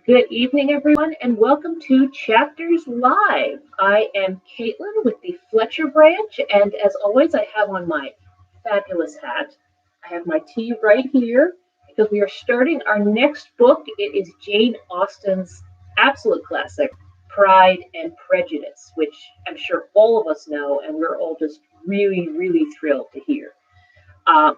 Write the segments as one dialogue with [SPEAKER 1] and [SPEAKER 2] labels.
[SPEAKER 1] Good evening, everyone, and welcome to Chapters Live. I am Caitlin with the Fletcher branch, and as always, I have on my fabulous hat. I have my tea right here because we are starting our next book. It is Jane Austen's absolute classic, Pride and Prejudice, which I'm sure all of us know, and we're all just really, really thrilled to hear.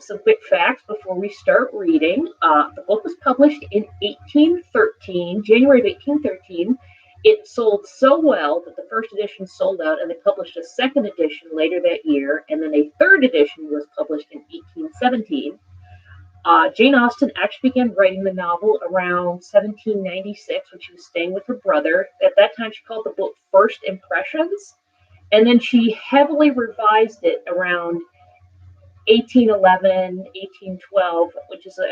[SPEAKER 1] Some quick facts before we start reading. The book was published in 1813, January of 1813. It sold so well that the first edition sold out, and they published a second edition later that year, and then a third edition was published in 1817. Jane Austen actually began writing the novel around 1796 when she was staying with her brother. At that time, she called the book First Impressions, and then she heavily revised it around 1811, 1812,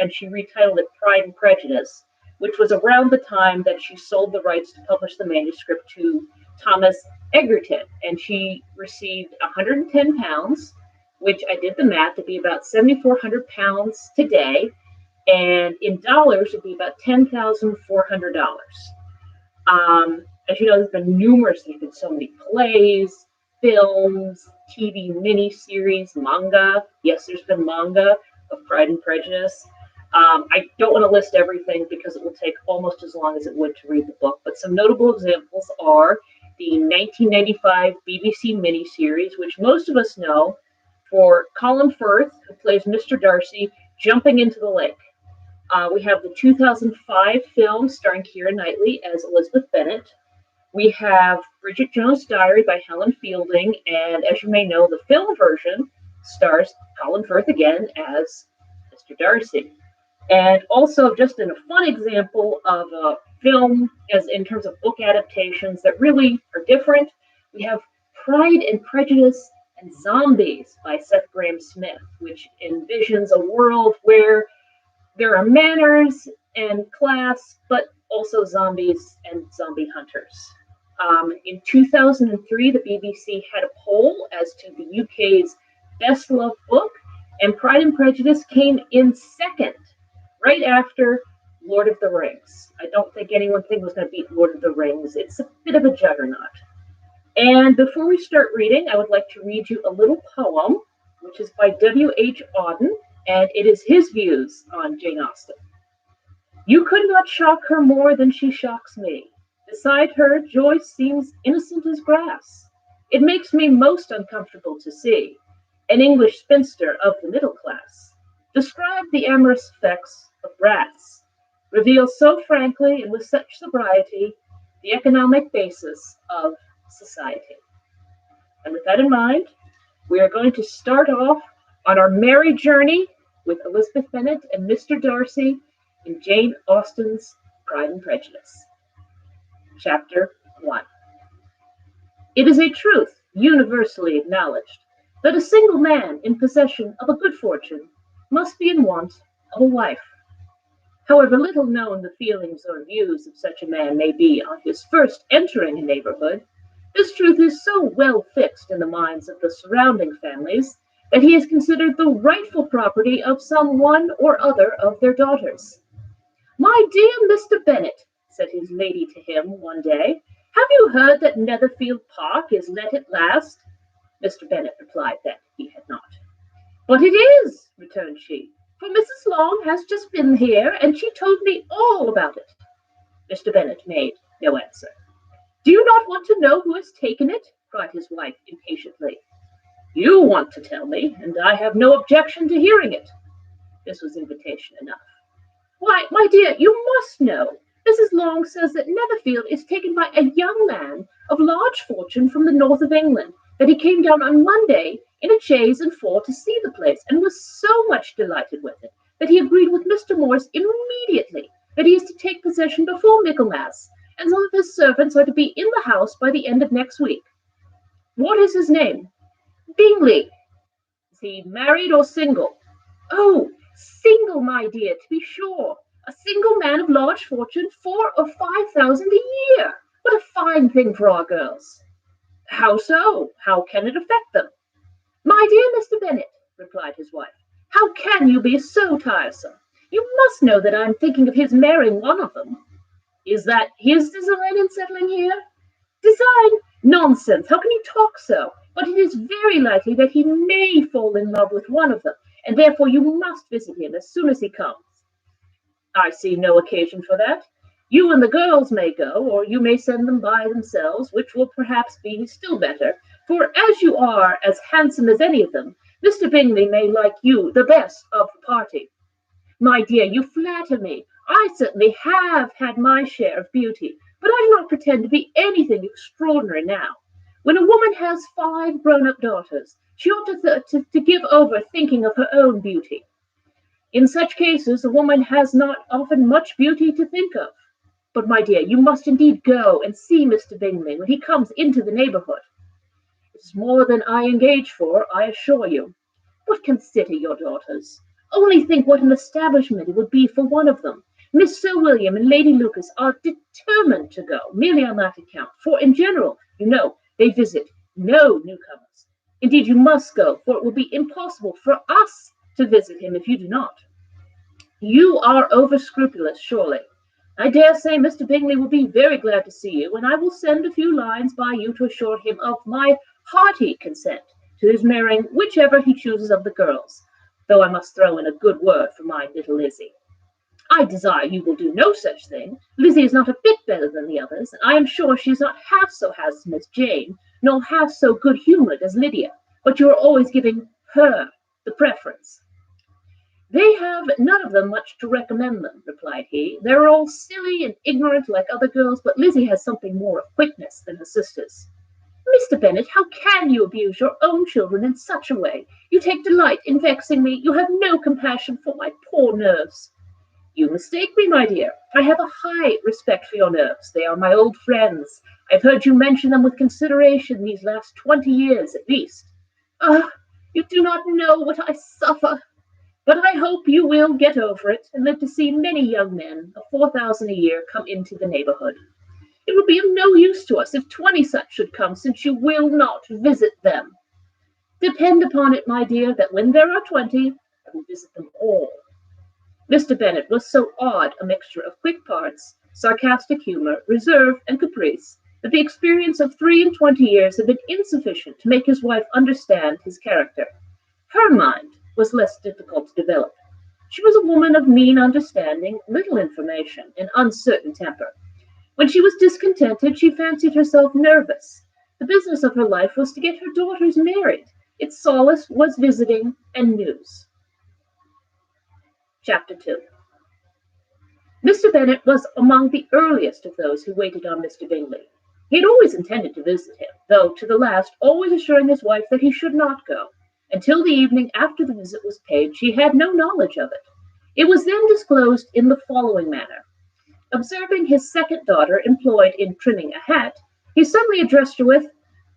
[SPEAKER 1] and she retitled it Pride and Prejudice, which was around the time that she sold the rights to publish the manuscript to Thomas Egerton. And she received £110, which I did the math to be about £7,400 today. And in dollars, it'd be about $10,400. As you know, there's been so many plays, films, TV miniseries, manga. Yes, there's been manga of Pride and Prejudice. I don't want to list everything because it will take almost as long as it would to read the book, but some notable examples are the 1995 BBC miniseries, which most of us know for Colin Firth, who plays Mr. Darcy, jumping into the lake. We have the 2005 film starring Keira Knightley as Elizabeth Bennett. We have Bridget Jones' Diary by Helen Fielding, and as you may know, the film version stars Colin Firth again as Mr. Darcy. And also, just in a fun example of a film, as in terms of book adaptations that really are different, we have Pride and Prejudice and Zombies by Seth Grahame-Smith, which envisions a world where there are manners and class, but also zombies and zombie hunters. In 2003, the BBC had a poll as to the UK's best loved book, and Pride and Prejudice came in second, right after Lord of the Rings. I don't think anyone was going to beat Lord of the Rings. It's a bit of a juggernaut. And before we start reading, I would like to read you a little poem, which is by W.H. Auden, and it is his views on Jane Austen. You could not shock her more than she shocks me. Beside her, joy seems innocent as grass. It makes me most uncomfortable to see an English spinster of the middle class describe the amorous effects of brats, reveal so frankly and with such sobriety the economic basis of society. And with that in mind, we are going to start off on our merry journey with Elizabeth Bennett and Mr. Darcy in Jane Austen's Pride and Prejudice. Chapter 1. It is a truth universally acknowledged that a single man in possession of a good fortune must be in want of a wife. However little known the feelings or views of such a man may be on his first entering a neighborhood, this truth is so well fixed in the minds of the surrounding families that he is considered the rightful property of some one or other of their daughters. My dear Mr. Bennet, said his lady to him one day, have you heard that Netherfield Park is let at last? Mr. Bennet replied that he had not. But it is, returned she, for Mrs. Long has just been here, and she told me all about it. Mr. Bennet made no answer. Do you not want to know who has taken it? Cried his wife impatiently. You want to tell me, and I have no objection to hearing it. This was invitation enough. Why, my dear, you must know. Mrs. Long says that Netherfield is taken by a young man of large fortune from the north of England, that he came down on Monday in a chaise and four to see the place, and was so much delighted with it, that he agreed with Mr. Morse immediately that he is to take possession before Michaelmas, and some of his servants are to be in the house by the end of next week. What is his name? Bingley. Is he married or single? Oh, single, my dear, to be sure. A single man of large fortune, 4,000 or 5,000 a year. What a fine thing for our girls. How so? How can it affect them? My dear Mr. Bennet, replied his wife, how can you be so tiresome? You must know that I am thinking of his marrying one of them. Is that his design in settling here? Design? Nonsense! How can you talk so? But it is very likely that he may fall in love with one of them, and therefore you must visit him as soon as he comes. I see no occasion for that. You and the girls may go, or you may send them by themselves, which will perhaps be still better, for as you are as handsome as any of them, Mr. Bingley may like you the best of the party. My dear, you flatter me. I certainly have had my share of beauty, but I do not pretend to be anything extraordinary now. When a woman has 5 grown-up daughters, she ought to give over thinking of her own beauty. In such cases, a woman has not often much beauty to think of. But, my dear, you must indeed go and see Mr. Bingley when he comes into the neighbourhood. It is more than I engage for, I assure you. But consider your daughters. Only think what an establishment it would be for one of them. Miss Sir William and Lady Lucas are determined to go, merely on that account, for in general, you know, they visit no newcomers. Indeed, you must go, for it will be impossible for us to visit him if you do not. You are over-scrupulous, surely. I dare say Mr. Bingley will be very glad to see you, and I will send a few lines by you to assure him of my hearty consent to his marrying whichever he chooses of the girls, though I must throw in a good word for my little Lizzie. I desire you will do no such thing. Lizzie is not a bit better than the others, and I am sure she is not half so handsome as Jane, nor half so good-humoured as Lydia, but you are always giving her the preference. They have none of them much to recommend them, replied he. They're all silly and ignorant like other girls, but Lizzie has something more of quickness than her sisters. Mr. Bennet, how can you abuse your own children in such a way? You take delight in vexing me. You have no compassion for my poor nerves. You mistake me, my dear. I have a high respect for your nerves. They are my old friends. I've heard you mention them with consideration these last 20 years at least. Ah, you do not know what I suffer. But I hope you will get over it and live to see many young men of 4,000 a year come into the neighbourhood. It would be of no use to us if 20 such should come, since you will not visit them. Depend upon it, my dear, that when there are 20, I will visit them all. Mr. Bennet was so odd a mixture of quick parts, sarcastic humour, reserve, and caprice, that the experience of 23 years had been insufficient to make his wife understand his character. Her mind was less difficult to develop. She was a woman of mean understanding, little information, and uncertain temper. When she was discontented, she fancied herself nervous. The business of her life was to get her daughters married. Its solace was visiting and news. Chapter 2. Mr. Bennet was among the earliest of those who waited on Mr. Bingley. He had always intended to visit him, though to the last always assuring his wife that he should not go. Until the evening after the visit was paid, she had no knowledge of it. It was then disclosed in the following manner. Observing his second daughter employed in trimming a hat, he suddenly addressed her with,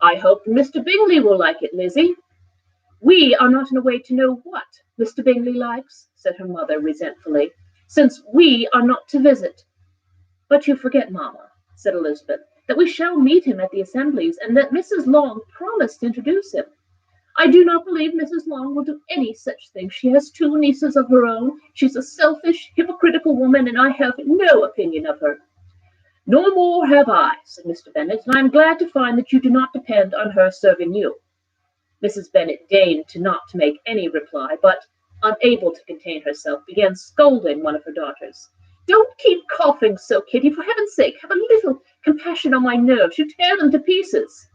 [SPEAKER 1] "I hope Mr. Bingley will like it, Lizzie." "We are not in a way to know what Mr. Bingley likes," said her mother resentfully, "since we are not to visit." "But you forget, mamma," said Elizabeth, "that we shall meet him at the assemblies, and that Mrs. Long promised to introduce him." "I do not believe Mrs. Long will do any such thing. She has 2 nieces of her own. She's a selfish, hypocritical woman, and I have no opinion of her." "No more have I," said Mr. Bennet, "and I am glad to find that you do not depend on her serving you." Mrs. Bennet deigned not to make any reply, but, unable to contain herself, began scolding one of her daughters. "Don't keep coughing so, Kitty. For heaven's sake, have a little compassion on my nerves. You tear them to pieces."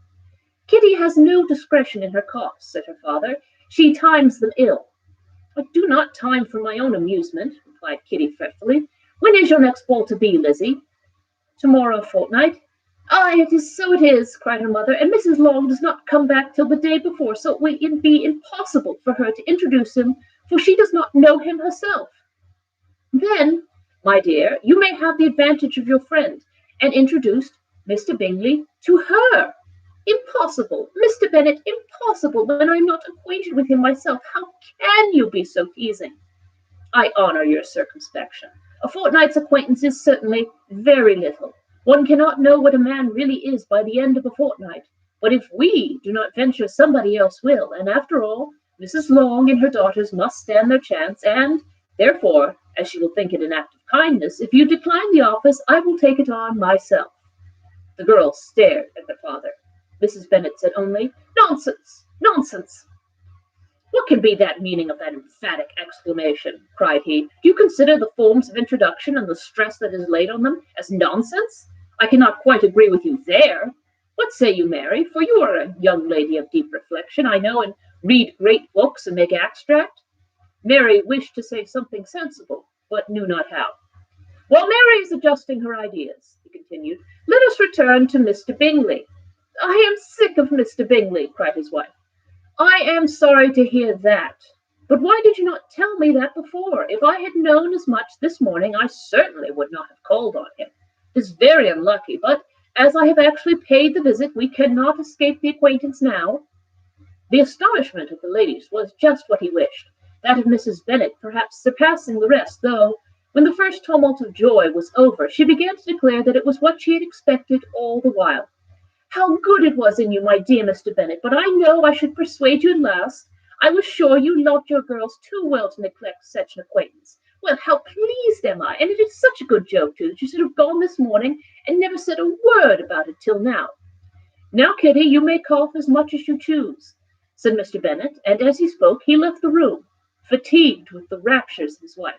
[SPEAKER 1] "Kitty has no discretion in her coughs," said her father. "She times them ill." "I do not time for my own amusement," replied Kitty fretfully. "When is your next ball to be, Lizzie?" "Tomorrow fortnight." "Ah, it is, cried her mother, "and Mrs. Long does not come back till the day before, so it will be impossible for her to introduce him, for she does not know him herself." "Then, my dear, you may have the advantage of your friend, and introduce Mr. Bingley to her." "Impossible, Mr. Bennet, impossible, when I am not acquainted with him myself. How can you be so teasing?" "I honour your circumspection. A fortnight's acquaintance is certainly very little. One cannot know what a man really is by the end of a fortnight. But if we do not venture, somebody else will, and after all, Mrs. Long and her daughters must stand their chance, and, therefore, as she will think it an act of kindness, if you decline the office, I will take it on myself." The girls stared at their father. Mrs. Bennet said only, "Nonsense! Nonsense!" "What can be the meaning of that emphatic exclamation?" cried he. "Do you consider the forms of introduction and the stress that is laid on them as nonsense? I cannot quite agree with you there. What say you, Mary? For you are a young lady of deep reflection, I know, and read great books and make extract." Mary wished to say something sensible, but knew not how. "While Mary is adjusting her ideas," he continued, "let us return to Mr. Bingley." "I am sick of Mr. Bingley," cried his wife. "I am sorry to hear that. But why did you not tell me that before? If I had known as much this morning, I certainly would not have called on him. It is very unlucky, but as I have actually paid the visit, we cannot escape the acquaintance now." The astonishment of the ladies was just what he wished, that of Mrs. Bennet perhaps surpassing the rest, though, when the first tumult of joy was over, she began to declare that it was what she had expected all the while. "How good it was in you, my dear Mr. Bennet! But I know I should persuade you at last. I was sure you loved your girls too well to neglect such an acquaintance. Well, how pleased am I! And it is such a good joke, too, that you should have gone this morning and never said a word about it till now." "Now, Kitty, you may cough as much as you choose," said Mr. Bennet, and as he spoke he left the room, fatigued with the raptures of his wife.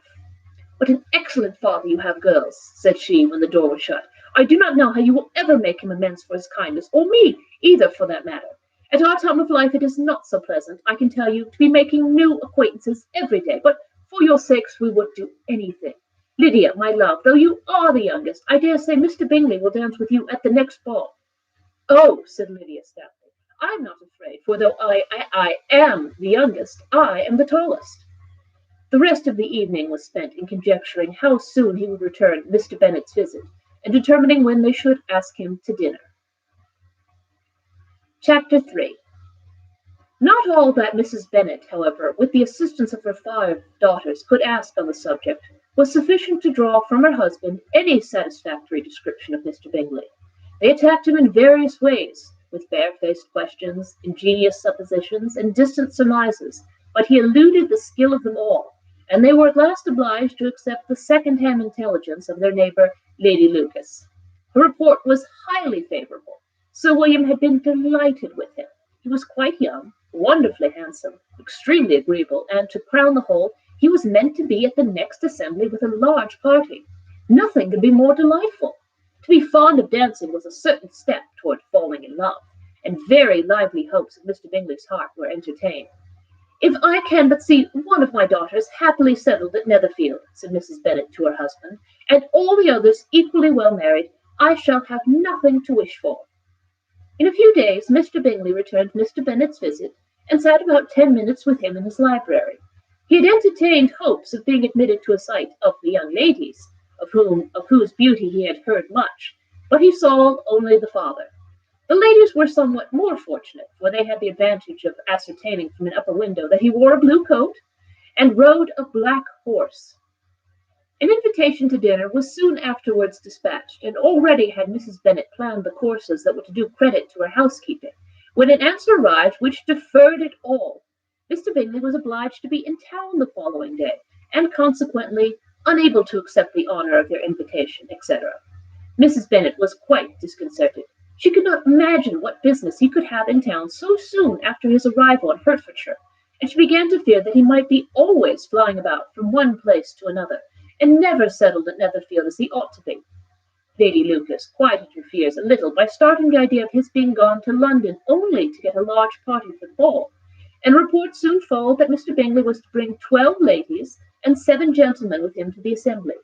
[SPEAKER 1] "What an excellent father you have, girls," said she, when the door was shut. "I do not know how you will ever make him amends for his kindness, or me either, for that matter. At our time of life it is not so pleasant, I can tell you, to be making new acquaintances every day, but for your sakes we would do anything. Lydia, my love, though you are the youngest, I dare say Mr. Bingley will dance with you at the next ball." "Oh," said Lydia stoutly, "I am not afraid, for though I am the youngest, I am the tallest." The rest of the evening was spent in conjecturing how soon he would return Mr. Bennet's visit, and determining when they should ask him to dinner. Chapter 3. Not all that Mrs. Bennet, however, with the assistance of her 5 daughters, could ask on the subject, was sufficient to draw from her husband any satisfactory description of Mr. Bingley. They attacked him in various ways, with barefaced questions, ingenious suppositions, and distant surmises, but he eluded the skill of them all, and they were at last obliged to accept the second-hand intelligence of their neighbour, Lady Lucas. Her report was highly favourable. Sir William had been delighted with him. He was quite young, wonderfully handsome, extremely agreeable, and, to crown the whole, he was meant to be at the next assembly with a large party. Nothing could be more delightful. To be fond of dancing was a certain step toward falling in love, and very lively hopes of Mr. Bingley's heart were entertained. "If I can but see one of my daughters happily settled at Netherfield," said Mrs. Bennet to her husband, "and all the others equally well married, I shall have nothing to wish for." In a few days Mr. Bingley returned Mr. Bennet's visit, and sat about 10 minutes with him in his library. He had entertained hopes of being admitted to a sight of the young ladies, of whose beauty he had heard much, but he saw only the father. The ladies were somewhat more fortunate, for they had the advantage of ascertaining from an upper window that he wore a blue coat and rode a black horse. An invitation to dinner was soon afterwards dispatched, and already had Mrs. Bennet planned the courses that were to do credit to her housekeeping, when an answer arrived which deferred it all. Mr. Bingley was obliged to be in town the following day, and consequently unable to accept the honour of their invitation, etc. Mrs. Bennet was quite disconcerted. She could not imagine what business he could have in town so soon after his arrival in Hertfordshire, and she began to fear that he might be always flying about from one place to another, and never settled at Netherfield as he ought to be. Lady Lucas quieted her fears a little by starting the idea of his being gone to London only to get a large party for the ball, and reports soon followed that Mr. Bingley was to bring 12 ladies and 7 gentlemen with him to the assembly.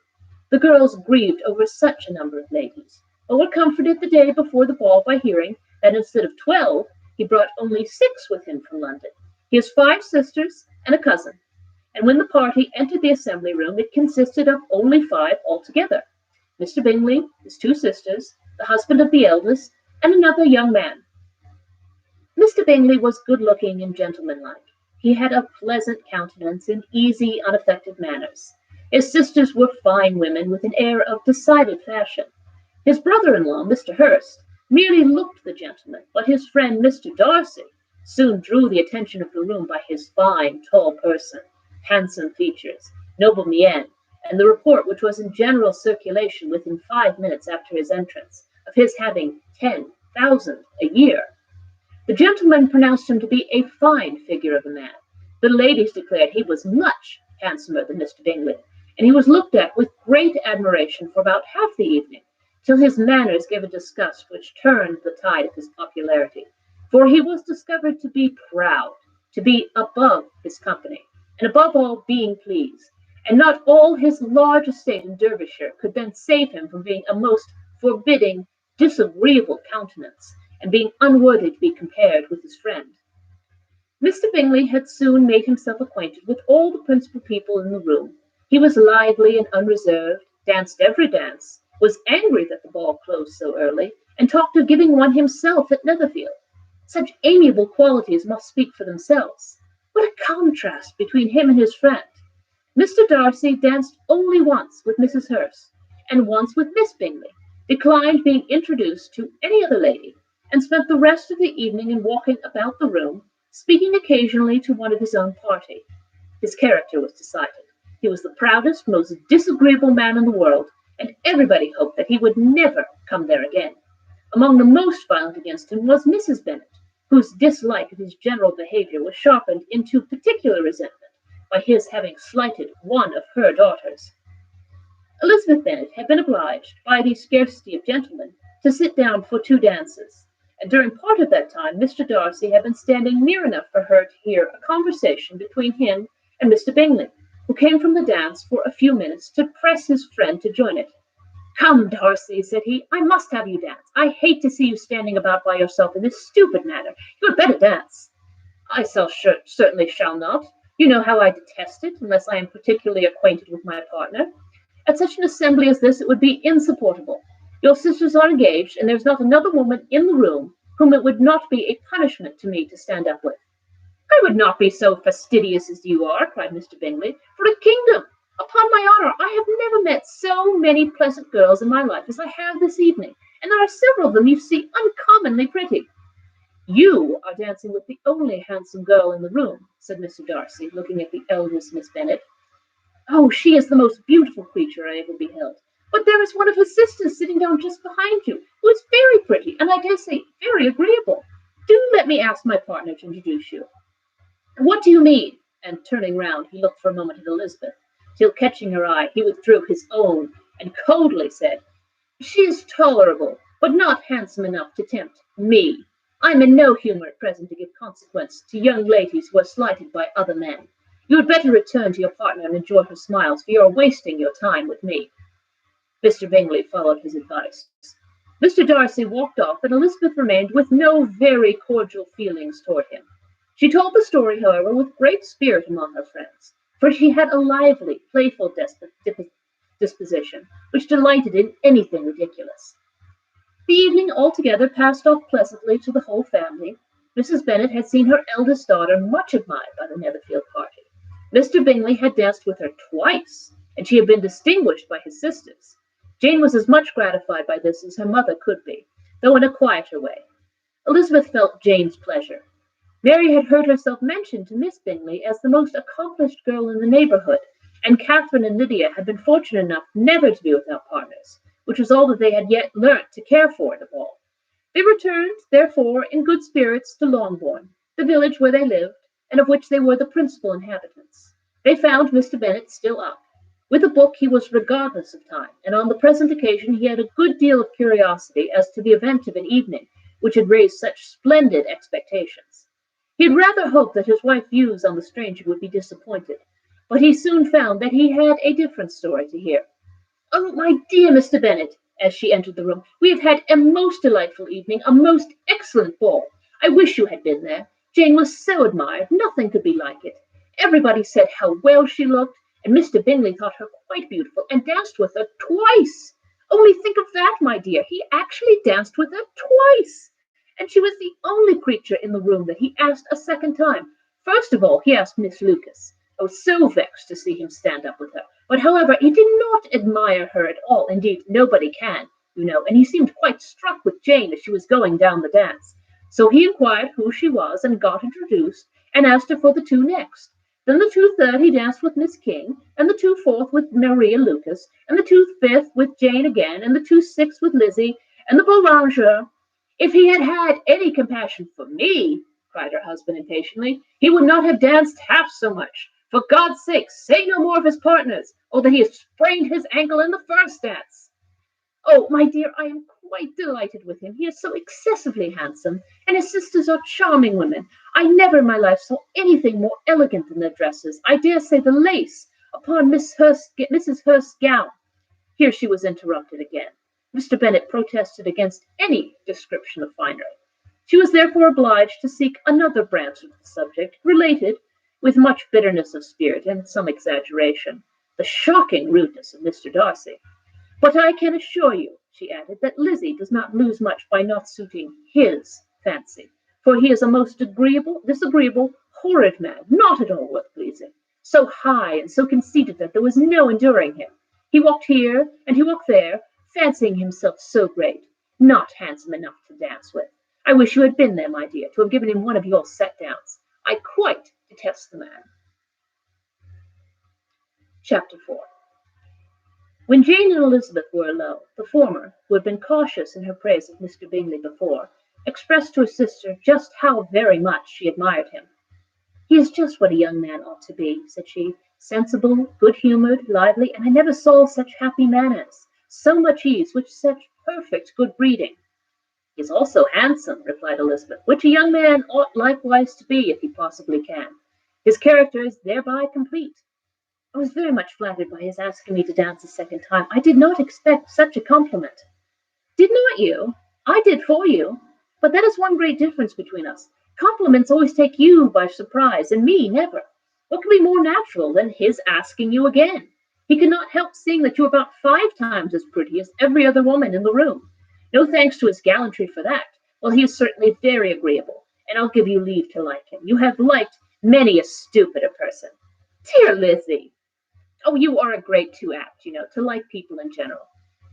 [SPEAKER 1] The girls grieved over such a number of ladies, but were comforted the day before the ball by hearing that instead of 12, he brought only 6 with him from London. He has 5 sisters and a cousin, and when the party entered the assembly room, it consisted of only 5 altogether: Mr. Bingley, his 2 sisters, the husband of the eldest, and another young man. Mr. Bingley was good-looking and gentlemanlike. He had a pleasant countenance and easy, unaffected manners. His sisters were fine women with an air of decided fashion. His brother-in-law, Mr. Hurst, merely looked the gentleman, but his friend Mr. Darcy soon drew the attention of the room by his fine, tall person, handsome features, noble mien, and the report which was in general circulation within 5 minutes after his entrance, of his having 10,000 a year. The gentlemen pronounced him to be a fine figure of a man. The ladies declared he was much handsomer than Mr. Bingley, and he was looked at with great admiration for about half the evening, till his manners gave a disgust which turned the tide of his popularity. For he was discovered to be proud, to be above his company, and above all being pleased, and not all his large estate in Derbyshire could then save him from being a most forbidding, disagreeable countenance, and being unworthy to be compared with his friend. Mr. Bingley had soon made himself acquainted with all the principal people in the room. He was lively and unreserved, danced every dance, was angry that the ball closed so early, and talked of giving one himself at Netherfield. Such amiable qualities must speak for themselves. What a contrast between him and his friend! Mr. Darcy danced only once with Mrs. Hurst, and once with Miss Bingley, declined being introduced to any other lady, and spent the rest of the evening in walking about the room, speaking occasionally to one of his own party. His character was decided. He was the proudest, most disagreeable man in the world, and everybody hoped that he would never come there again. Among the most violent against him was Mrs. Bennet, whose dislike of his general behaviour was sharpened into particular resentment by his having slighted one of her daughters. Elizabeth Bennet had been obliged, by the scarcity of gentlemen, to sit down for 2 dances, and during part of that time Mr. Darcy had been standing near enough for her to hear a conversation between him and Mr. Bingley, who came from the dance for a few minutes to press his friend to join it. "Come, Darcy," said he, "I must have you dance. I hate to see you standing about by yourself in this stupid manner. You had better dance." "I certainly shall not. You know how I detest it, unless I am particularly acquainted with my partner. At such an assembly as this it would be insupportable. Your sisters are engaged, and there is not another woman in the room whom it would not be a punishment to me to stand up with." "I would not be so fastidious as you are," cried Mr. Bingley, "for a kingdom. Upon my honour, I have never met so many pleasant girls in my life as I have this evening, and there are several of them you see uncommonly pretty." "You are dancing with the only handsome girl in the room," said Mr. Darcy, looking at the eldest Miss Bennet. "Oh, she is the most beautiful creature I ever beheld. But there is one of her sisters sitting down just behind you, who is very pretty, and I dare say very agreeable. Do let me ask my partner to introduce you." "What do you mean?" And turning round, he looked for a moment at Elizabeth, till catching her eye, he withdrew his own, and coldly said, "She is tolerable, but not handsome enough to tempt me. I'm in no humour at present to give consequence to young ladies who are slighted by other men. You had better return to your partner and enjoy her smiles, for you are wasting your time with me." Mr. Bingley followed his advice. Mr. Darcy walked off, and Elizabeth remained with no very cordial feelings toward him. She told the story, however, with great spirit among her friends, for she had a lively, playful disposition, which delighted in anything ridiculous. The evening altogether passed off pleasantly to the whole family. Mrs. Bennet had seen her eldest daughter much admired by the Netherfield party. Mr. Bingley had danced with her twice, and she had been distinguished by his sisters. Jane was as much gratified by this as her mother could be, though in a quieter way. Elizabeth felt Jane's pleasure. Mary had heard herself mentioned to Miss Bingley as the most accomplished girl in the neighbourhood, and Catherine and Lydia had been fortunate enough never to be without partners, which was all that they had yet learnt to care for at the ball. They returned, therefore, in good spirits to Longbourn, the village where they lived, and of which they were the principal inhabitants. They found Mr. Bennet still up. With a book he was regardless of time, and on the present occasion he had a good deal of curiosity as to the event of an evening which had raised such splendid expectations. He had rather hoped that his wife's views on the stranger would be disappointed, but he soon found that he had a different story to hear. "Oh, my dear Mr. Bennet," as she entered the room, "we have had a most delightful evening, a most excellent ball. I wish you had been there. Jane was so admired, nothing could be like it. Everybody said how well she looked, and Mr. Bingley thought her quite beautiful, and danced with her twice. Only think of that, my dear. He actually danced with her twice. And she was the only creature in the room that he asked a second time. First of all, he asked Miss Lucas. I was so vexed to see him stand up with her. But, however, he did not admire her at all. Indeed, nobody can, you know, and he seemed quite struck with Jane as she was going down the dance. So he inquired who she was, and got introduced, and asked her for the 2 next. Then the 2/3 he danced with Miss King, and the 2/4 with Maria Lucas, and the 2/5 with Jane again, and the 2/6 with Lizzie, and the Boulanger. If he had had any compassion for me, cried her husband impatiently, he would not have danced half so much. For God's sake, say no more of his partners, or that he has sprained his ankle in the first dance. Oh, my dear, I am quite delighted with him. He is so excessively handsome, and his sisters are charming women. I never in my life saw anything more elegant than their dresses. I dare say the lace upon Mrs. Hurst's gown. Here she was interrupted again. Mr. Bennet protested against any description of finery. She was therefore obliged to seek another branch of the subject, related, with much bitterness of spirit and some exaggeration, the shocking rudeness of Mr. Darcy. But I can assure you, she added, that Lizzie does not lose much by not suiting his fancy, for he is a most disagreeable, horrid man, not at all worth pleasing, so high and so conceited that there was no enduring him. He walked here and he walked there, fancying himself so great, not handsome enough to dance with. I wish you had been there, my dear, to have given him one of your set-downs. I quite detest the man. Chapter 4. When Jane and Elizabeth were alone, the former, who had been cautious in her praise of Mr. Bingley before, expressed to her sister just how very much she admired him. He is just what a young man ought to be, said she, sensible, good-humoured, lively, and I never saw such happy manners, so much ease, with such perfect good breeding. He is also handsome, replied Elizabeth, which a young man ought likewise to be, if he possibly can. His character is thereby complete. I was very much flattered by his asking me to dance a second time. I did not expect such a compliment. Did not you? I did for you. But that is one great difference between us. Compliments always take you by surprise, and me never. What can be more natural than his asking you again? He could not help seeing that you were about 5 times as pretty as every other woman in the room. No thanks to his gallantry for that. Well, he is certainly very agreeable, and I'll give you leave to like him. You have liked many a stupider person. Dear Lizzie! Oh, you are a great too apt, to like people in general.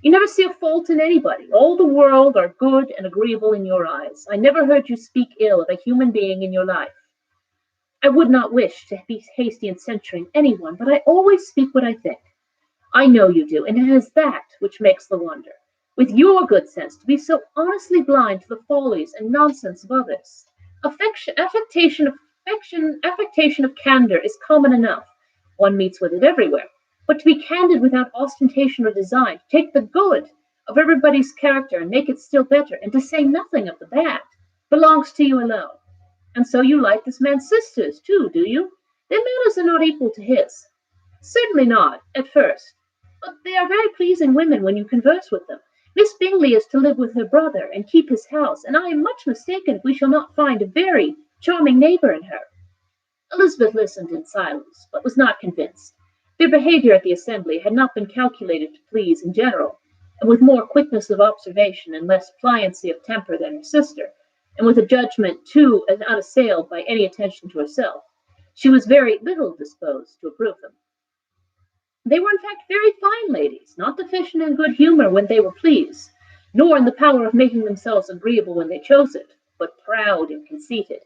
[SPEAKER 1] You never see a fault in anybody. All the world are good and agreeable in your eyes. I never heard you speak ill of a human being in your life. I would not wish to be hasty in censuring anyone, but I always speak what I think. I know you do, and it is that which makes the wonder. With your good sense, to be so honestly blind to the follies and nonsense of others. Affectation of candor is common enough. One meets with it everywhere. But to be candid without ostentation or design, to take the good of everybody's character and make it still better, and to say nothing of the bad, belongs to you alone. And so you like this man's sisters, too, do you? Their manners are not equal to his. Certainly not, at first. But they are very pleasing women when you converse with them. Miss Bingley is to live with her brother and keep his house, and I am much mistaken if we shall not find a very charming neighbour in her. Elizabeth listened in silence, but was not convinced. Their behaviour at the assembly had not been calculated to please in general, and with more quickness of observation and less pliancy of temper than her sister, and with a judgment too unassailed by any attention to herself, she was very little disposed to approve them. They were in fact very fine ladies, not deficient in good humour when they were pleased, nor in the power of making themselves agreeable when they chose it, but proud and conceited.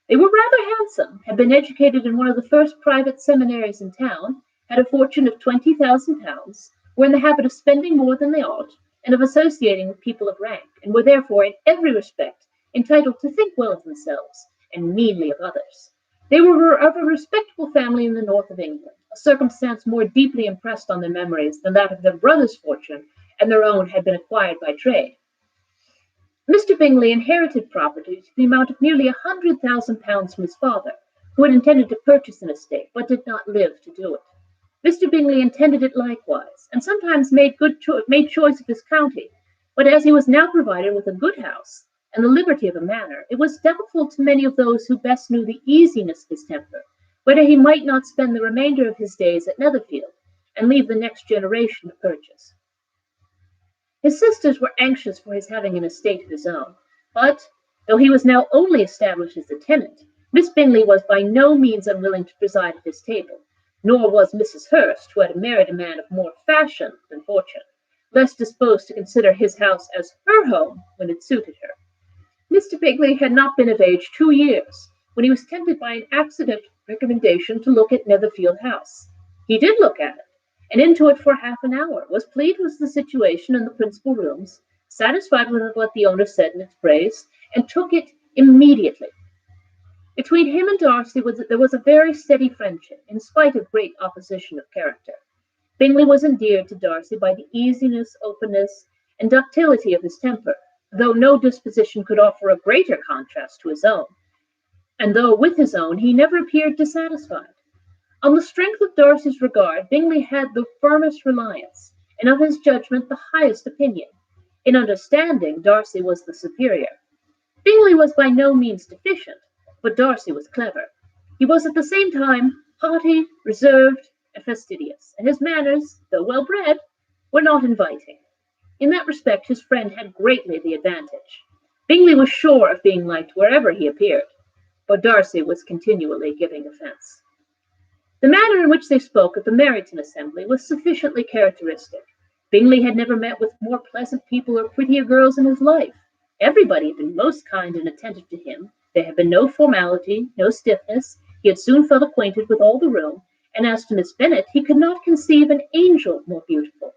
[SPEAKER 1] They were rather handsome, had been educated in one of the first private seminaries in town, had a fortune of £20,000, were in the habit of spending more than they ought, and of associating with people of rank, and were therefore in every respect entitled to think well of themselves, and meanly of others. They were of a respectable family in the north of England, a circumstance more deeply impressed on their memories than that of their brother's fortune, and their own had been acquired by trade. Mr. Bingley inherited property to the amount of nearly £100,000 from his father, who had intended to purchase an estate, but did not live to do it. Mr. Bingley intended it likewise, and sometimes made choice of his county, but as he was now provided with a good house, and the liberty of a manor, it was doubtful to many of those who best knew the easiness of his temper, whether he might not spend the remainder of his days at Netherfield, and leave the next generation to purchase. His sisters were anxious for his having an estate of his own, but, though he was now only established as a tenant, Miss Bingley was by no means unwilling to preside at his table, nor was Mrs. Hurst, who had married a man of more fashion than fortune, less disposed to consider his house as her home when it suited her. Mr. Bingley had not been of age 2 years, when he was tempted by an accident to recommendation to look at Netherfield House. He did look at it, and into it for half an hour, was pleased with the situation in the principal rooms, satisfied with what the owner said in its praise, and took it immediately. Between him and Darcy there was a very steady friendship, in spite of great opposition of character. Bingley was endeared to Darcy by the easiness, openness, and ductility of his temper, though no disposition could offer a greater contrast to his own, and though with his own he never appeared dissatisfied. On the strength of Darcy's regard, Bingley had the firmest reliance, and of his judgment the highest opinion. In understanding, Darcy was the superior. Bingley was by no means deficient, but Darcy was clever. He was at the same time haughty, reserved, and fastidious, and his manners, though well bred, were not inviting. In that respect his friend had greatly the advantage. Bingley was sure of being liked wherever he appeared, but Darcy was continually giving offence. The manner in which they spoke at the Meryton assembly was sufficiently characteristic. Bingley had never met with more pleasant people or prettier girls in his life. Everybody had been most kind and attentive to him. There had been no formality, no stiffness. He had soon felt acquainted with all the room, and as to Miss Bennet, he could not conceive an angel more beautiful.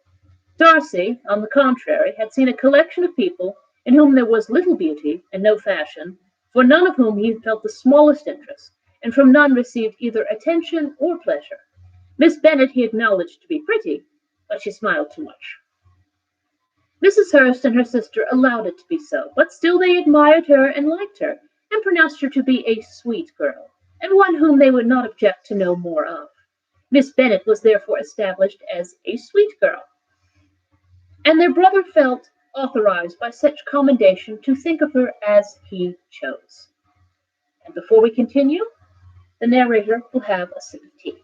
[SPEAKER 1] Darcy, on the contrary, had seen a collection of people in whom there was little beauty and no fashion, for none of whom he felt the smallest interest, and from none received either attention or pleasure. Miss Bennet he acknowledged to be pretty, but she smiled too much. Mrs. Hurst and her sister allowed it to be so, but still they admired her and liked her, and pronounced her to be a sweet girl, and one whom they would not object to know more of. Miss Bennet was therefore established as a sweet girl, and their brother felt authorized by such commendation to think of her as he chose. And before we continue, the narrator will have a sip of tea.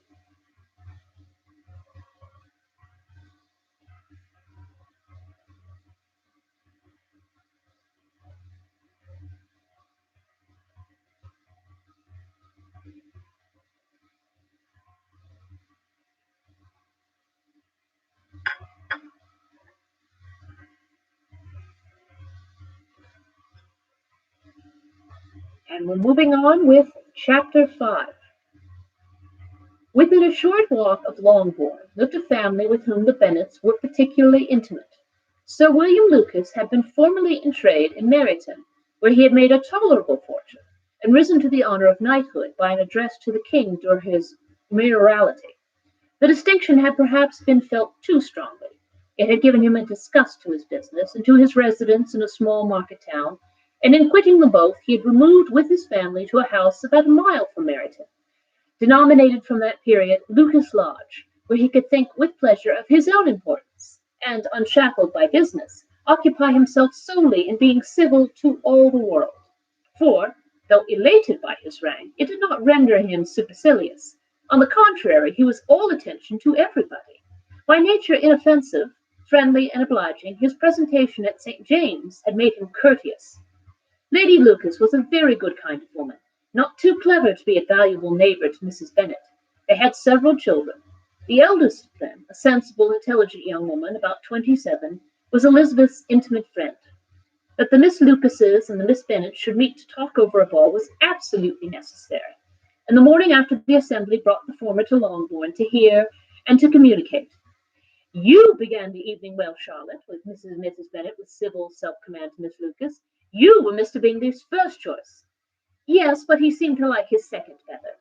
[SPEAKER 1] And we're moving on with Chapter 5. Within a short walk of Longbourn lived a family with whom the Bennets were particularly intimate. Sir William Lucas had been formerly in trade in Meryton, where he had made a tolerable fortune, and risen to the honour of knighthood by an address to the king during his mayoralty. The distinction had perhaps been felt too strongly. It had given him a disgust to his business and to his residence in a small market town, and in quitting them both he had removed with his family to a house about a mile from Meryton, denominated from that period Lucas Lodge, where he could think with pleasure of his own importance, and, unshackled by business, occupy himself solely in being civil to all the world. For, though elated by his rank, it did not render him supercilious. On the contrary, he was all attention to everybody. By nature inoffensive, friendly, and obliging, his presentation at St. James's had made him courteous. Lady Lucas was a very good kind of woman, not too clever to be a valuable neighbour to Mrs. Bennet. They had several children. The eldest of them, a sensible, intelligent young woman, about 27, was Elizabeth's intimate friend. That the Miss Lucases and the Miss Bennet should meet to talk over a ball was absolutely necessary, and the morning after the assembly brought the former to Longbourn to hear and to communicate. "You began the evening well, Charlotte," with Mrs. and Mrs. Bennet, with civil self-command to Miss Lucas. "You were Mr. Bingley's first choice." "Yes, but he seemed to like his second better."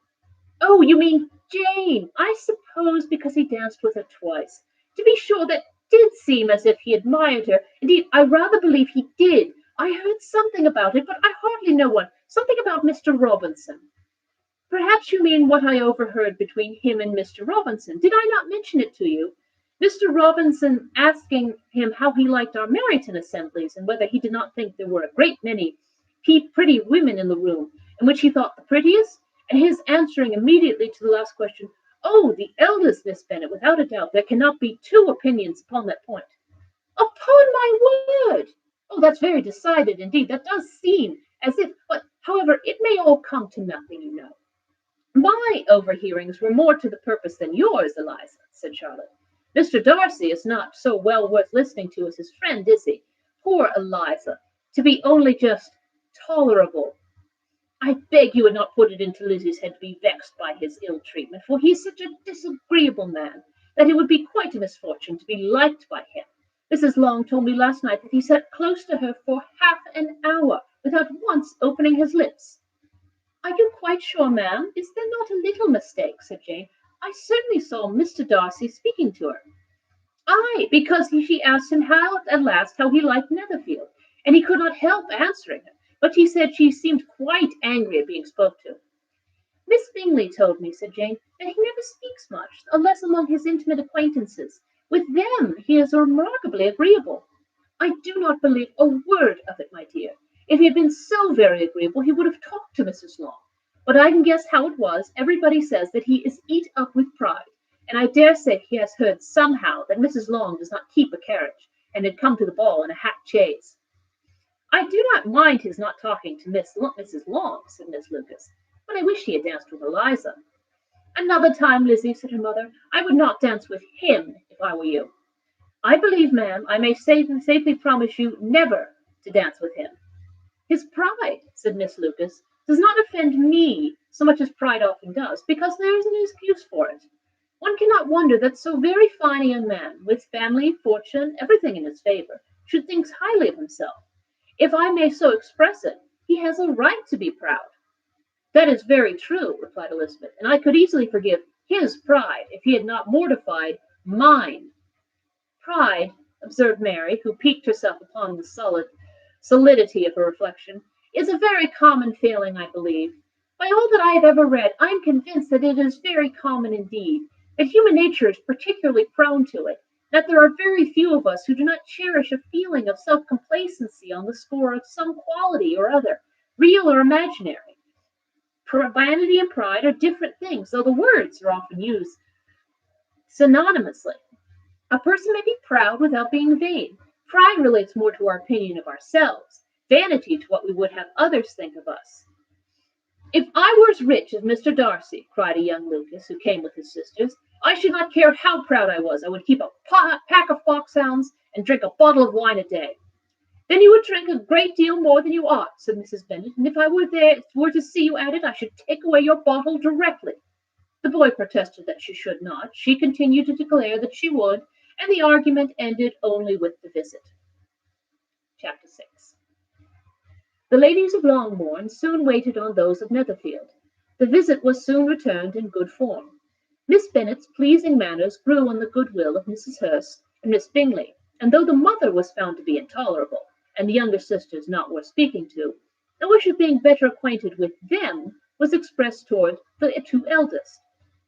[SPEAKER 1] "Oh, you mean Jane. I suppose because he danced with her twice. To be sure, that did seem as if he admired her. Indeed, I rather believe he did. I heard something about it, but I hardly know what. Something about Mr. Robinson." "Perhaps you mean what I overheard between him and Mr. Robinson. Did I not mention it to you? Mr. Robinson asking him how he liked our Meryton assemblies, and whether he did not think there were a great many pretty women in the room, and which he thought the prettiest, and his answering immediately to the last question, 'Oh, the eldest Miss Bennet, without a doubt. There cannot be two opinions upon that point.'" "Upon my word! Oh, that's very decided indeed. That does seem as if, but, however, it may all come to nothing, you know." "My overhearings were more to the purpose than yours, Eliza," said Charlotte. "Mr. Darcy is not so well worth listening to as his friend, is he? Poor Eliza, to be only just tolerable." I beg you would not put it into Lizzie's head to be vexed by his ill treatment, for he is such a disagreeable man that it would be quite a misfortune to be liked by him. Mrs. Long told me last night that he sat close to her for half an hour without once opening his lips. Are you quite sure, ma'am? Is there not a little mistake? Said Jane. I certainly saw Mr. Darcy speaking to her. Aye, because she asked him at last how he liked Netherfield, and he could not help answering her, but he said she seemed quite angry at being spoke to. Miss Bingley told me, said Jane, that he never speaks much, unless among his intimate acquaintances. With them he is remarkably agreeable. I do not believe a word of it, my dear. If he had been so very agreeable, he would have talked to Mrs. Long. But I can guess how it was. Everybody says that he is eat up with pride, and I dare say he has heard somehow that Mrs. Long does not keep a carriage, and had come to the ball in a hack chaise. I do not mind his not talking to Mrs. Long, said Miss Lucas, but I wish he had danced with Eliza. Another time, Lizzie, said her mother, I would not dance with him if I were you. I believe, ma'am, I may safely promise you never to dance with him. His pride, said Miss Lucas, does not offend me so much as pride often does, because there is an excuse for it. One cannot wonder that so very fine a young man, with family, fortune, everything in his favor, should think highly of himself. If I may so express it, he has a right to be proud. That is very true, replied Elizabeth, and I could easily forgive his pride if he had not mortified mine. Pride, observed Mary, who piqued herself upon the solidity of her reflection, is a very common failing, I believe. By all that I have ever read, I am convinced that it is very common indeed, that human nature is particularly prone to it, that there are very few of us who do not cherish a feeling of self-complacency on the score of some quality or other, real or imaginary. Vanity and pride are different things, though the words are often used synonymously. A person may be proud without being vain. Pride relates more to our opinion of ourselves, vanity to what we would have others think of us. If I were as rich as Mr. Darcy, cried a young Lucas, who came with his sisters, I should not care how proud I was. I would keep a pack of foxhounds and drink a bottle of wine a day. Then you would drink a great deal more than you ought, said Mrs. Bennet, and if I were to see you at it, I should take away your bottle directly. The boy protested that she should not. She continued to declare that she would, and the argument ended only with the visit. Chapter 6. The ladies of Longbourn soon waited on those of Netherfield. The visit was soon returned in good form. Miss Bennet's pleasing manners grew on the goodwill of Mrs. Hurst and Miss Bingley, and though the mother was found to be intolerable, and the younger sisters not worth speaking to, a wish of being better acquainted with them was expressed toward the two eldest.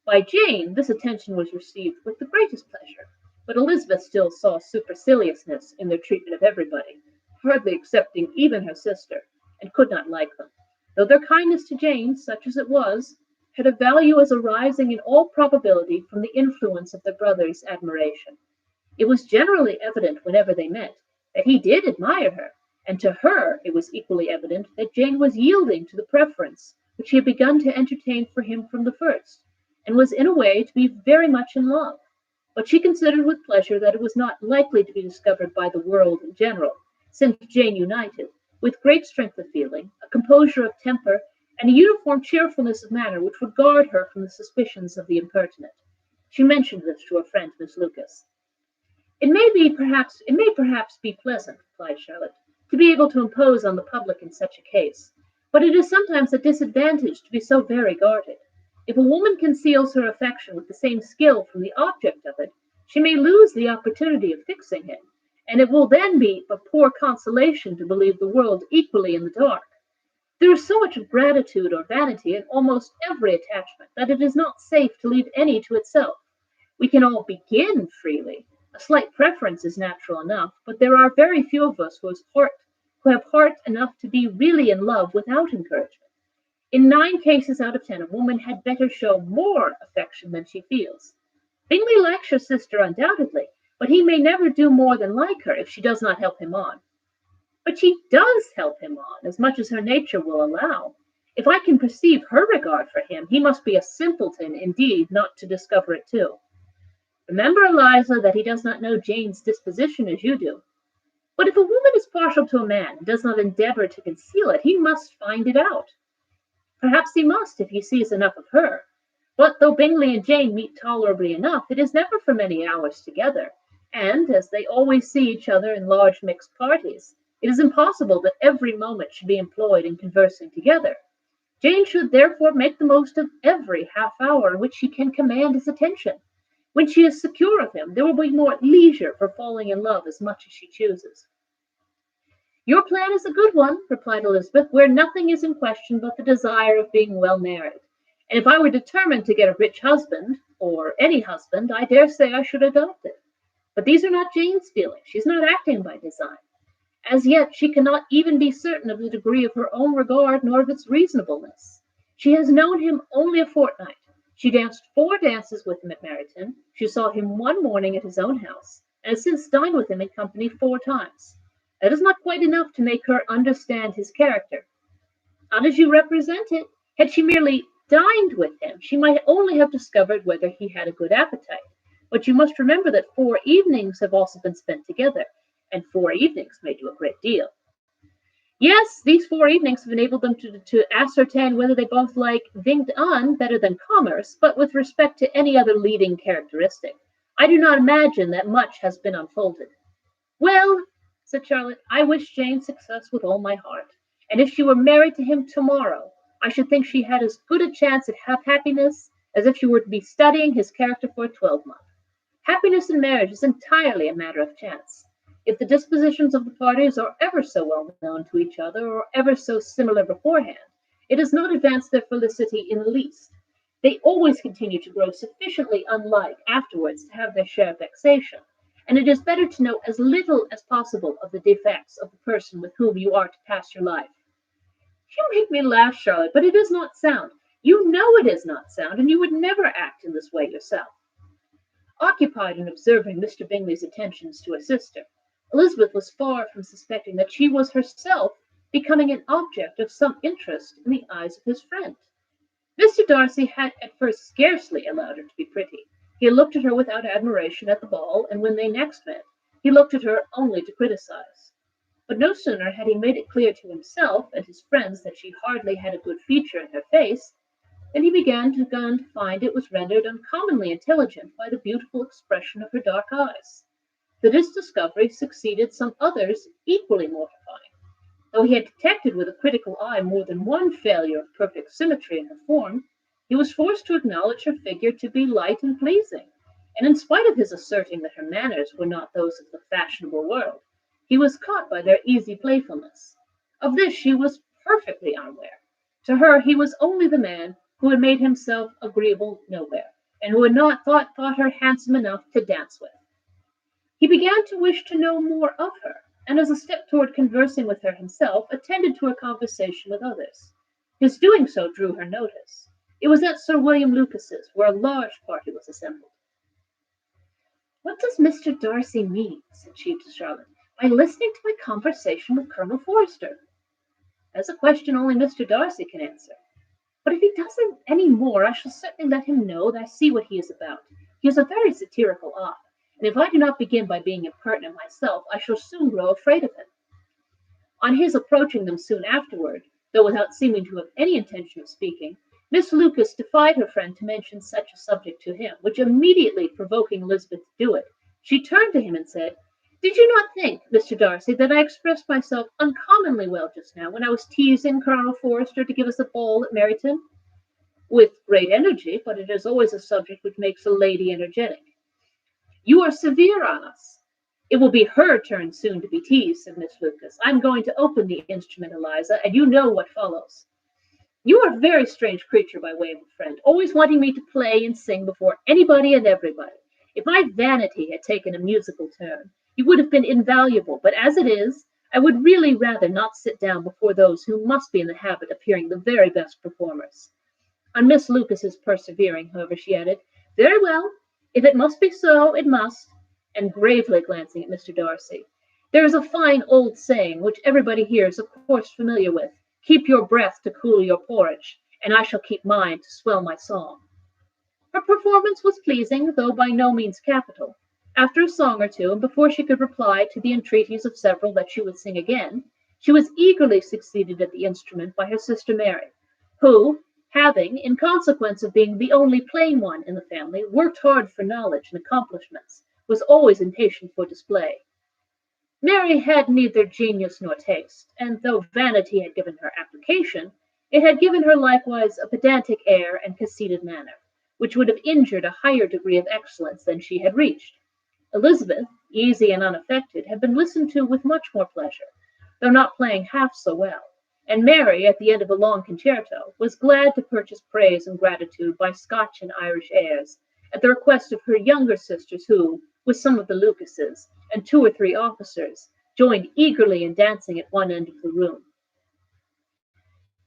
[SPEAKER 1] By Jane this attention was received with the greatest pleasure, but Elizabeth still saw superciliousness in their treatment of everybody, hardly excepting even her sister, and could not like them, though their kindness to Jane, such as it was, had a value as arising in all probability from the influence of their brother's admiration. It was generally evident whenever they met that he did admire her, and to her it was equally evident that Jane was yielding to the preference which he had begun to entertain for him from the first, and was in a way to be very much in love. But she considered with pleasure that it was not likely to be discovered by the world in general, since Jane united, with great strength of feeling, a composure of temper, and a uniform cheerfulness of manner which would guard her from the suspicions of the impertinent. She mentioned this to her friend Miss Lucas. It may perhaps be pleasant, replied Charlotte, to be able to impose on the public in such a case, but it is sometimes a disadvantage to be so very guarded. If a woman conceals her affection with the same skill from the object of it, she may lose the opportunity of fixing him, and it will then be a poor consolation to believe the world equally in the dark. There is so much of gratitude or vanity in almost every attachment that it is not safe to leave any to itself. We can all begin freely. A slight preference is natural enough, but there are very few of us who have heart enough to be really in love without encouragement. In 9 cases out of 10, a woman had better show more affection than she feels. Bingley likes her sister undoubtedly, but he may never do more than like her if she does not help him on. But she does help him on, as much as her nature will allow. If I can perceive her regard for him, he must be a simpleton indeed not to discover it too. Remember, Eliza, that he does not know Jane's disposition as you do. But if a woman is partial to a man and does not endeavor to conceal it, he must find it out. Perhaps he must, if he sees enough of her. But though Bingley and Jane meet tolerably enough, it is never for many hours together, and, as they always see each other in large mixed parties, it is impossible that every moment should be employed in conversing together. Jane should therefore make the most of every half hour in which she can command his attention. When she is secure of him, there will be more leisure for falling in love as much as she chooses. Your plan is a good one, replied Elizabeth, where nothing is in question but the desire of being well married. And if I were determined to get a rich husband, or any husband, I dare say I should adopt it. But these are not Jane's feelings. She's not acting by design. As yet, she cannot even be certain of the degree of her own regard, nor of its reasonableness. She has known him only a fortnight. She danced 4 dances with him at Meryton. She saw him one morning at his own house, and has since dined with him in company 4 times. That is not quite enough to make her understand his character. Not as you represent it. Had she merely dined with him, she might only have discovered whether he had a good appetite. But you must remember that 4 evenings have also been spent together, and 4 evenings may do a great deal. Yes, these 4 evenings have enabled them to ascertain whether they both like vingt un better than commerce, but with respect to any other leading characteristic, I do not imagine that much has been unfolded. Well, said Charlotte, I wish Jane success with all my heart, and if she were married to him tomorrow, I should think she had as good a chance at happiness as if she were to be studying his character for a 12-month. Happiness in marriage is entirely a matter of chance. If the dispositions of the parties are ever so well known to each other, or ever so similar beforehand, it does not advance their felicity in the least. They always continue to grow sufficiently unlike afterwards to have their share of vexation, and it is better to know as little as possible of the defects of the person with whom you are to pass your life. You make me laugh, Charlotte, but it is not sound. You know it is not sound, and you would never act in this way yourself. Occupied in observing Mr. Bingley's attentions to her sister, Elizabeth was far from suspecting that she was herself becoming an object of some interest in the eyes of his friend. Mr. Darcy had at first scarcely allowed her to be pretty. He had looked at her without admiration at the ball, and when they next met, he looked at her only to criticize. But no sooner had he made it clear to himself and his friends that she hardly had a good feature in her face, than he began to find it was rendered uncommonly intelligent by the beautiful expression of her dark eyes. To this discovery succeeded some others equally mortifying. Though he had detected with a critical eye more than one failure of perfect symmetry in her form, he was forced to acknowledge her figure to be light and pleasing, and in spite of his asserting that her manners were not those of the fashionable world, he was caught by their easy playfulness. Of this she was perfectly unaware. To her he was only the man who had made himself agreeable nowhere, and who had not thought her handsome enough to dance with. He began to wish to know more of her, and as a step toward conversing with her himself, attended to her conversation with others. His doing so drew her notice. It was at Sir William Lucas's, where a large party was assembled. What does Mr. Darcy mean, said she to Charlotte, by listening to my conversation with Colonel Forster? That's a question only Mr. Darcy can answer. But if he doesn't any more, I shall certainly let him know that I see what he is about. He has a very satirical eye, and if I do not begin by being impertinent myself, I shall soon grow afraid of him. On his approaching them soon afterward, though without seeming to have any intention of speaking, Miss Lucas defied her friend to mention such a subject to him, which immediately provoking Elizabeth to do it, she turned to him and said, Did you not think, Mr. Darcy, that I expressed myself uncommonly well just now when I was teasing Colonel Forster to give us a ball at Meryton? With great energy, but it is always a subject which makes a lady energetic. You are severe on us. It will be her turn soon to be teased, said Miss Lucas. I'm going to open the instrument, Eliza, and you know what follows. You are a very strange creature by way of a friend, always wanting me to play and sing before anybody and everybody. If my vanity had taken a musical turn, you would have been invaluable, but as it is, I would really rather not sit down before those who must be in the habit of hearing the very best performers. On Miss Lucas's persevering, however, she added, Very well, if it must be so, it must, and gravely glancing at Mr. Darcy. There is a fine old saying, which everybody here is of course familiar with, Keep your breath to cool your porridge, and I shall keep mine to swell my song. Her performance was pleasing, though by no means capital. After a song or two, and before she could reply to the entreaties of several that she would sing again, she was eagerly succeeded at the instrument by her sister Mary, who, having, in consequence of being the only plain one in the family, worked hard for knowledge and accomplishments, was always impatient for display. Mary had neither genius nor taste, and though vanity had given her application, it had given her likewise a pedantic air and conceited manner, which would have injured a higher degree of excellence than she had reached. Elizabeth, easy and unaffected, had been listened to with much more pleasure, though not playing half so well, and Mary, at the end of a long concerto, was glad to purchase praise and gratitude by Scotch and Irish airs, at the request of her younger sisters who, with some of the Lucases, and 2 or 3 officers, joined eagerly in dancing at one end of the room.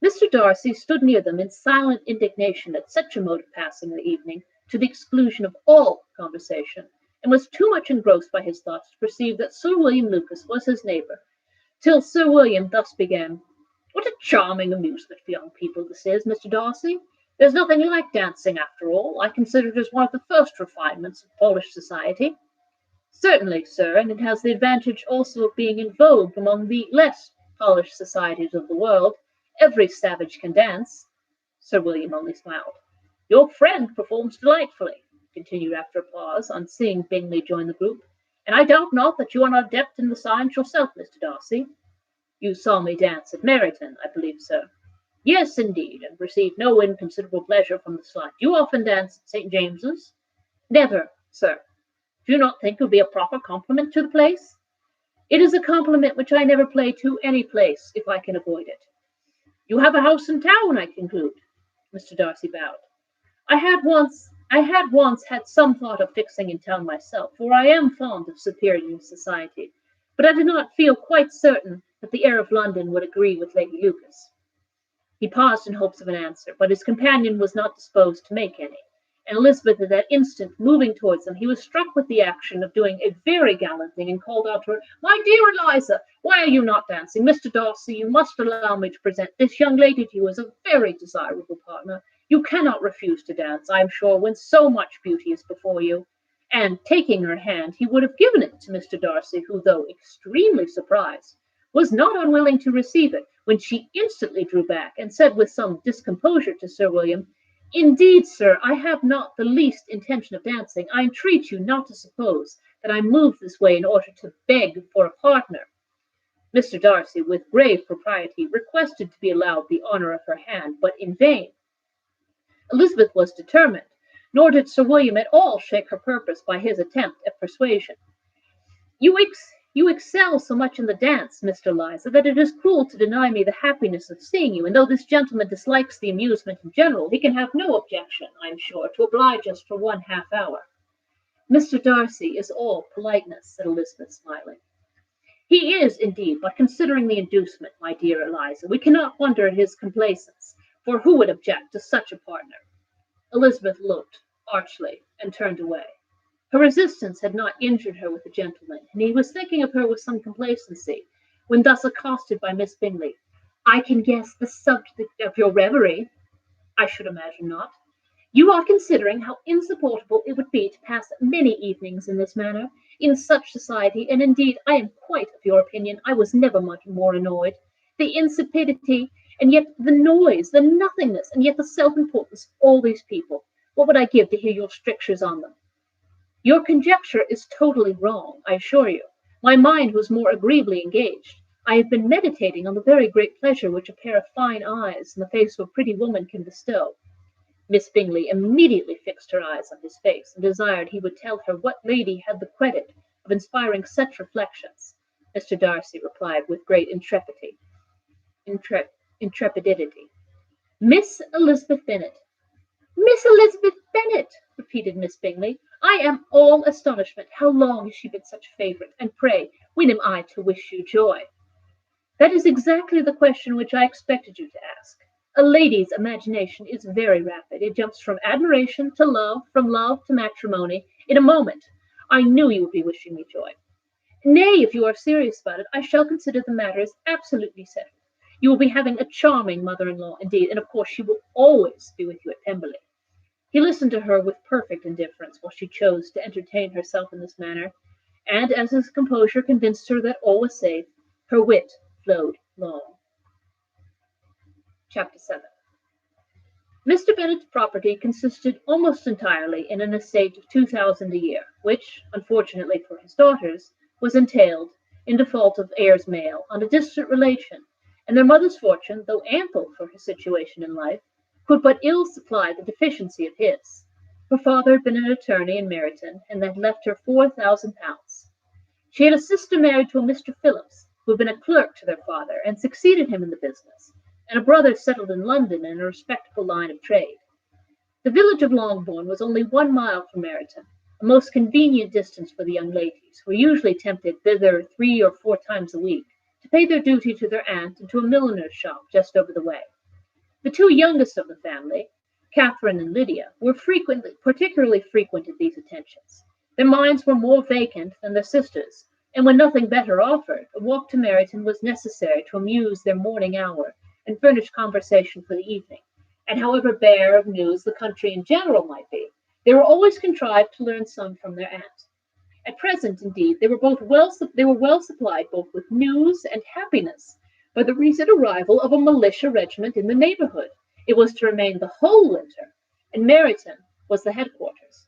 [SPEAKER 1] Mr. Darcy stood near them in silent indignation at such a mode of passing the evening, to the exclusion of all conversation, and was too much engrossed by his thoughts to perceive that Sir William Lucas was his neighbour, till Sir William thus began: "What a charming amusement for young people this is, Mr. Darcy! There's nothing like dancing, after all. I consider it as one of the first refinements of Polish society." "Certainly, sir, and it has the advantage also of being in vogue among the less polished societies of the world. Every savage can dance." Sir William only smiled. "Your friend performs delightfully," continued after a pause, on seeing Bingley join the group, "and I doubt not that you are an adept in the science yourself, Mr. Darcy." "You saw me dance at Meryton, I believe, sir." "Yes, indeed, and received no inconsiderable pleasure from the sight. Do you often dance at St. James's?" "Never, sir." "Do you not think it would be a proper compliment to the place?" "It is a compliment which I never pay to any place, if I can avoid it." "You have a house in town, I conclude?" Mr. Darcy bowed. I had once had some thought of fixing in town myself, for I am fond of superior society, but I did not feel quite certain that the air of London would agree with Lady Lucas." He paused in hopes of an answer, but his companion was not disposed to make any, and Elizabeth at that instant moving towards them, he was struck with the action of doing a very gallant thing, and called out to her: "My dear Eliza, why are you not dancing? Mr. Darcy, you must allow me to present this young lady to you as a very desirable partner. You cannot refuse to dance, I am sure, when so much beauty is before you." And taking her hand, he would have given it to Mr. Darcy, who, though extremely surprised, was not unwilling to receive it, when she instantly drew back, and said with some discomposure to Sir William: "Indeed, sir, I have not the least intention of dancing. I entreat you not to suppose that I move this way in order to beg for a partner." Mr. Darcy, with grave propriety, requested to be allowed the honour of her hand, but in vain. Elizabeth was determined, nor did Sir William at all shake her purpose by his attempt at persuasion. You excel so much in the dance, Mr. Eliza, that it is cruel to deny me the happiness of seeing you, and though this gentleman dislikes the amusement in general, he can have no objection, I am sure, to oblige us for 1/2 hour." "Mr. Darcy is all politeness," said Elizabeth, smiling. "He is, indeed, but considering the inducement, my dear Eliza, we cannot wonder at his complaisance, for who would object to such a partner?" Elizabeth looked archly and turned away. Her resistance had not injured her with the gentleman, and he was thinking of her with some complacency, when thus accosted by Miss Bingley: "I can guess the subject of your reverie." "I should imagine not." "You are considering how insupportable it would be to pass many evenings in this manner, in such society, and indeed I am quite of your opinion. I was never much more annoyed. The insipidity, and yet the noise, the nothingness, and yet the self-importance of all these people. What would I give to hear your strictures on them?" "Your conjecture is totally wrong, I assure you. My mind was more agreeably engaged. I have been meditating on the very great pleasure which a pair of fine eyes in the face of a pretty woman can bestow." Miss Bingley immediately fixed her eyes on his face, and desired he would tell her what lady had the credit of inspiring such reflections. Mr. Darcy replied with great intrepidity: "Miss Elizabeth Bennet." "Miss Elizabeth Bennet!" repeated Miss Bingley. "I am all astonishment. How long has she been such a favourite? And pray, when am I to wish you joy?" "That is exactly the question which I expected you to ask. A lady's imagination is very rapid. It jumps from admiration to love, from love to matrimony, in a moment. I knew you would be wishing me joy. Nay, if you are serious about it, I shall consider the matter as absolutely settled. You will be having a charming mother-in-law indeed, and of course she will always be with you at Pemberley." He listened to her with perfect indifference while she chose to entertain herself in this manner, and as his composure convinced her that all was safe, her wit flowed long. Chapter 7. Mr. Bennet's property consisted almost entirely in an estate of 2,000 a year, which, unfortunately for his daughters, was entailed, in default of heirs male, on a distant relation, and their mother's fortune, though ample for her situation in life, could but ill supply the deficiency of his. Her father had been an attorney in Meryton, and had left her £4,000. She had a sister married to a Mr. Phillips, who had been a clerk to their father, and succeeded him in the business, and a brother settled in London in a respectable line of trade. The village of Longbourn was only 1 mile from Meryton, a most convenient distance for the young ladies, who were usually tempted thither 3 or 4 times a week, to pay their duty to their aunt and to a milliner's shop just over the way. The two youngest of the family, Catherine and Lydia, were particularly frequent at these attentions. Their minds were more vacant than their sisters', and when nothing better offered, a walk to Meryton was necessary to amuse their morning hour and furnish conversation for the evening. And however bare of news the country in general might be, they were always contrived to learn some from their aunt. At present, indeed, they were well supplied both with news and happiness by the recent arrival of a militia regiment in the neighbourhood. It was to remain the whole winter, and Meryton was the headquarters.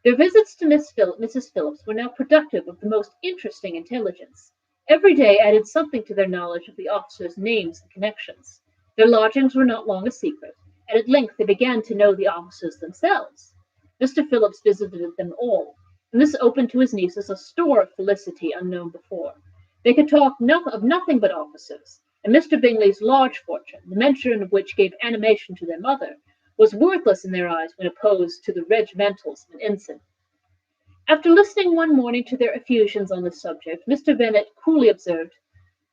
[SPEAKER 1] Their visits to Mrs. Phillips were now productive of the most interesting intelligence. Every day added something to their knowledge of the officers' names and connections. Their lodgings were not long a secret, and at length they began to know the officers themselves. Mr. Phillips visited them all, and this opened to his nieces a store of felicity unknown before. They could talk of nothing but officers, and Mr. Bingley's large fortune, the mention of which gave animation to their mother, was worthless in their eyes when opposed to the regimentals of an ensign. After listening one morning to their effusions on this subject, Mr. Bennet coolly observed,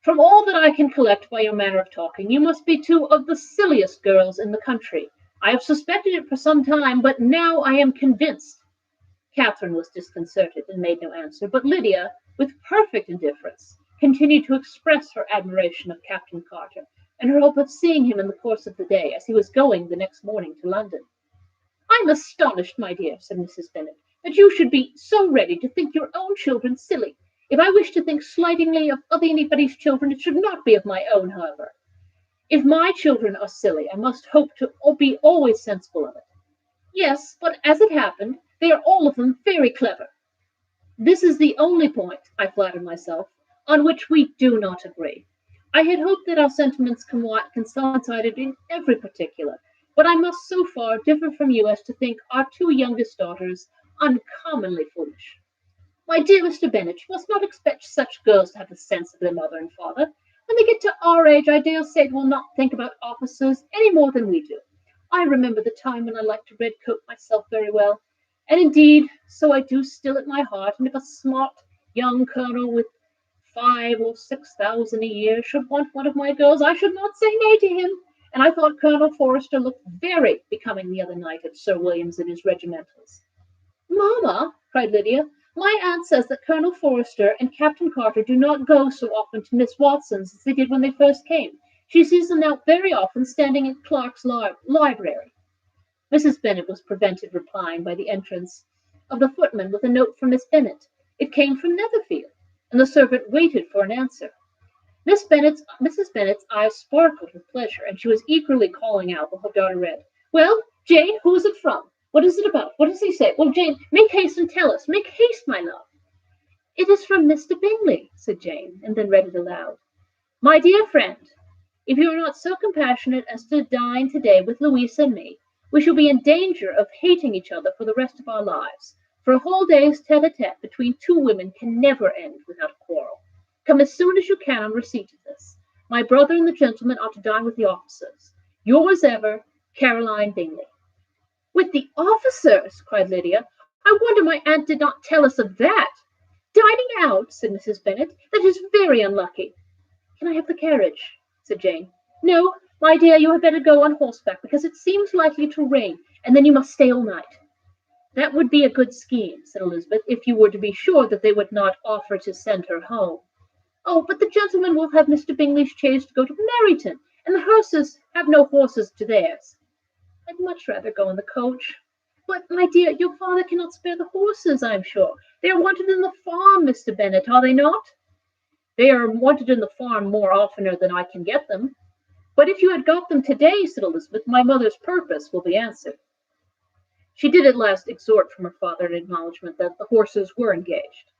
[SPEAKER 1] "From all that I can collect by your manner of talking, you must be two of the silliest girls in the country. I have suspected it for some time, but now I am convinced." Catherine was disconcerted and made no answer, but Lydia, with perfect indifference, continued to express her admiration of Captain Carter, and her hope of seeing him in the course of the day, as he was going the next morning to London. "I am astonished, my dear," said Mrs. Bennet, "that you should be so ready to think your own children silly. If I wish to think slightingly of anybody's children, it should not be of my own, however. If my children are silly, I must hope to be always sensible of it. Yes, but as it happened, they are all of them very clever. This is the only point, I flatter myself, on which we do not agree. I had hoped that our sentiments coincided in every particular, but I must so far differ from you as to think our two youngest daughters uncommonly foolish. My dear Mr. Bennet, you must not expect such girls to have the sense of their mother and father. When they get to our age, I dare say they will not think about officers any more than we do. I remember the time when I liked a red coat myself very well, and indeed, so I do still at my heart, and if a smart young colonel with 5,000 or 6,000 a year should want one of my girls, I should not say nay to him. And I thought Colonel Forster looked very becoming the other night at Sir William's in his regimentals." "Mamma," cried Lydia, "my aunt says that Colonel Forster and Captain Carter do not go so often to Miss Watson's as they did when they first came. She sees them now very often standing in Clark's library." Mrs. Bennet was prevented replying by the entrance of the footman with a note from Miss Bennet. It came from Netherfield, and the servant waited for an answer. Mrs. Bennet's eyes sparkled with pleasure, and she was eagerly calling out while her daughter read, "Well, Jane, who is it from? What is it about? What does he say? Well, Jane, make haste and tell us. Make haste, my love." "It is from Mr. Bingley," said Jane, and then read it aloud. "My dear friend, if you are not so compassionate as to dine today with Louisa and me, we shall be in danger of hating each other for the rest of our lives, for a whole day's tete-a-tete between two women can never end without a quarrel. Come as soon as you can on receipt of this. My brother and the gentleman are to dine with the officers. Yours ever, Caroline Bingley." "With the officers!" cried Lydia. "I wonder my aunt did not tell us of that." "Dining out!" said Mrs. Bennet. "That is very unlucky." "Can I have the carriage?" said Jane. "No, my dear, you had better go on horseback, because it seems likely to rain, and then you must stay all night." "That would be a good scheme," said Elizabeth, "if you were to be sure that they would not offer to send her home." "Oh, but the gentlemen will have Mr. Bingley's chaise to go to Meryton, and the Hursts have no horses to theirs." "I'd much rather go in the coach." "But, my dear, your father cannot spare the horses, I am sure. They are wanted in the farm, Mr. Bennet, are they not?" "They are wanted in the farm more oftener than I can get them." But if you had got them today, said Elizabeth, my mother's purpose will be answered. She did at last extort from her father an acknowledgment that the horses were engaged.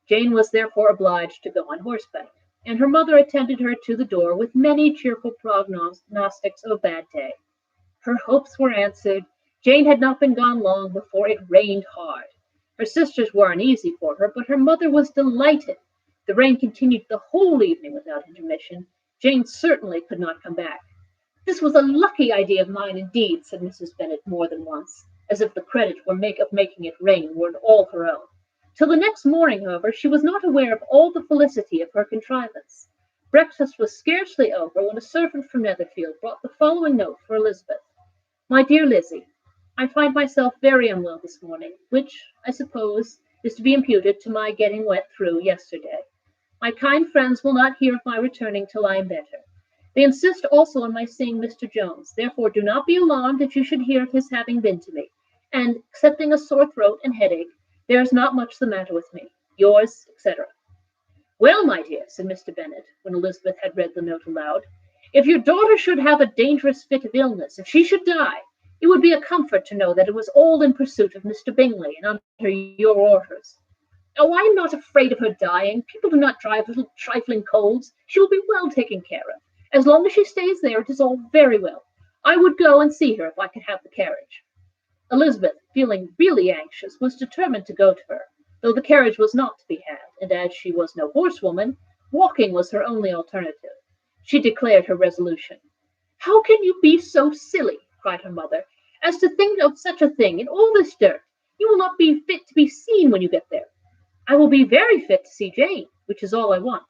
[SPEAKER 1] Jane was therefore obliged to go on horseback, and her mother attended her to the door with many cheerful prognostics of a bad day. Her hopes were answered. Jane had not been gone long before it rained hard. Her sisters were uneasy for her, but her mother was delighted. The rain continued the whole evening without intermission. Jane certainly could not come back. This was a lucky idea of mine, indeed, said Mrs. Bennet more than once, as if the credit of making it rain were all her own. Till the next morning, however, she was not aware of all the felicity of her contrivance. Breakfast was scarcely over when a servant from Netherfield brought the following note for Elizabeth. My dear Lizzie, I find myself very unwell this morning, which, I suppose, is to be imputed to my getting wet through yesterday. My kind friends will not hear of my returning till I am better. They insist also on my seeing Mr. Jones, therefore do not be alarmed if you should hear of his having been to me, and, excepting a sore throat and headache, there is not much the matter with me. Yours, etc. Well, my dear, said Mr. Bennet, when Elizabeth had read the note aloud, if your daughter should have a dangerous fit of illness, if she should die, it would be a comfort to know that it was all in pursuit of Mr. Bingley and under your orders. Oh, I am not afraid of her dying. People do not die of little trifling colds. She will be well taken care of. As long as she stays there, it is all very well. I would go and see her if I could have the carriage. Elizabeth, feeling really anxious, was determined to go to her, though the carriage was not to be had, and as she was no horsewoman, walking was her only alternative. She declared her resolution. How can you be so silly, cried her mother, as to think of such a thing in all this dirt? You will not be fit to be seen when you get there. I will be very fit to see Jane, which is all I want.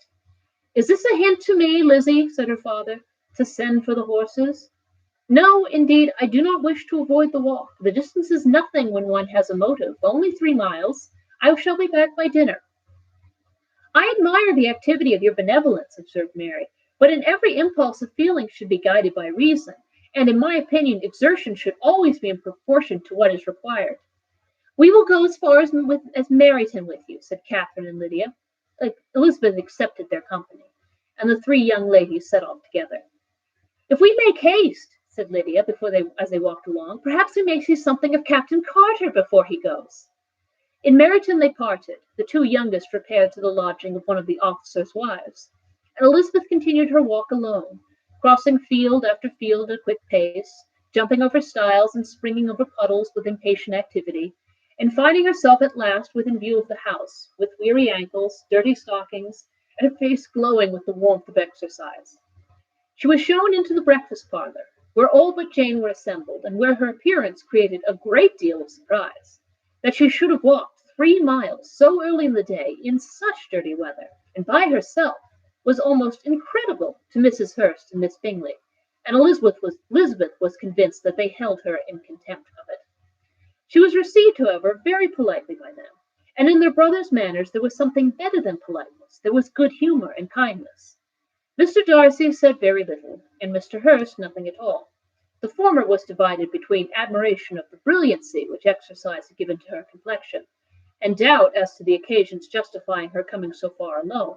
[SPEAKER 1] Is this a hint to me, Lizzie, said her father, to send for the horses? No, indeed, I do not wish to avoid the walk. The distance is nothing when one has a motive, only 3 miles. I shall be back by dinner. I admire the activity of your benevolence, observed Mary, but in every impulse of feeling should be guided by reason, and in my opinion exertion should always be in proportion to what is required. We will go as far as Meryton with you, said Catherine and Lydia. Elizabeth accepted their company, and the 3 young ladies set off together. If we make haste, said Lydia, as they walked along, perhaps we may see something of Captain Carter before he goes. In Meryton they parted. The 2 youngest repaired to the lodging of one of the officers' wives, and Elizabeth continued her walk alone, crossing field after field at a quick pace, jumping over stiles and springing over puddles with impatient activity, and finding herself at last within view of the house, with weary ankles, dirty stockings, and her face glowing with the warmth of exercise. She was shown into the breakfast parlour, where all but Jane were assembled, and where her appearance created a great deal of surprise. That she should have walked 3 miles so early in the day in such dirty weather, and by herself, was almost incredible to Mrs. Hurst and Miss Bingley, and Elizabeth was convinced that they held her in contempt of it. She was received, however, very politely by them, and in their brother's manners there was something better than politeness. There was good humour and kindness. Mr. Darcy said very little, and Mr. Hurst nothing at all. The former was divided between admiration of the brilliancy which exercise had given to her complexion, and doubt as to the occasions justifying her coming so far alone.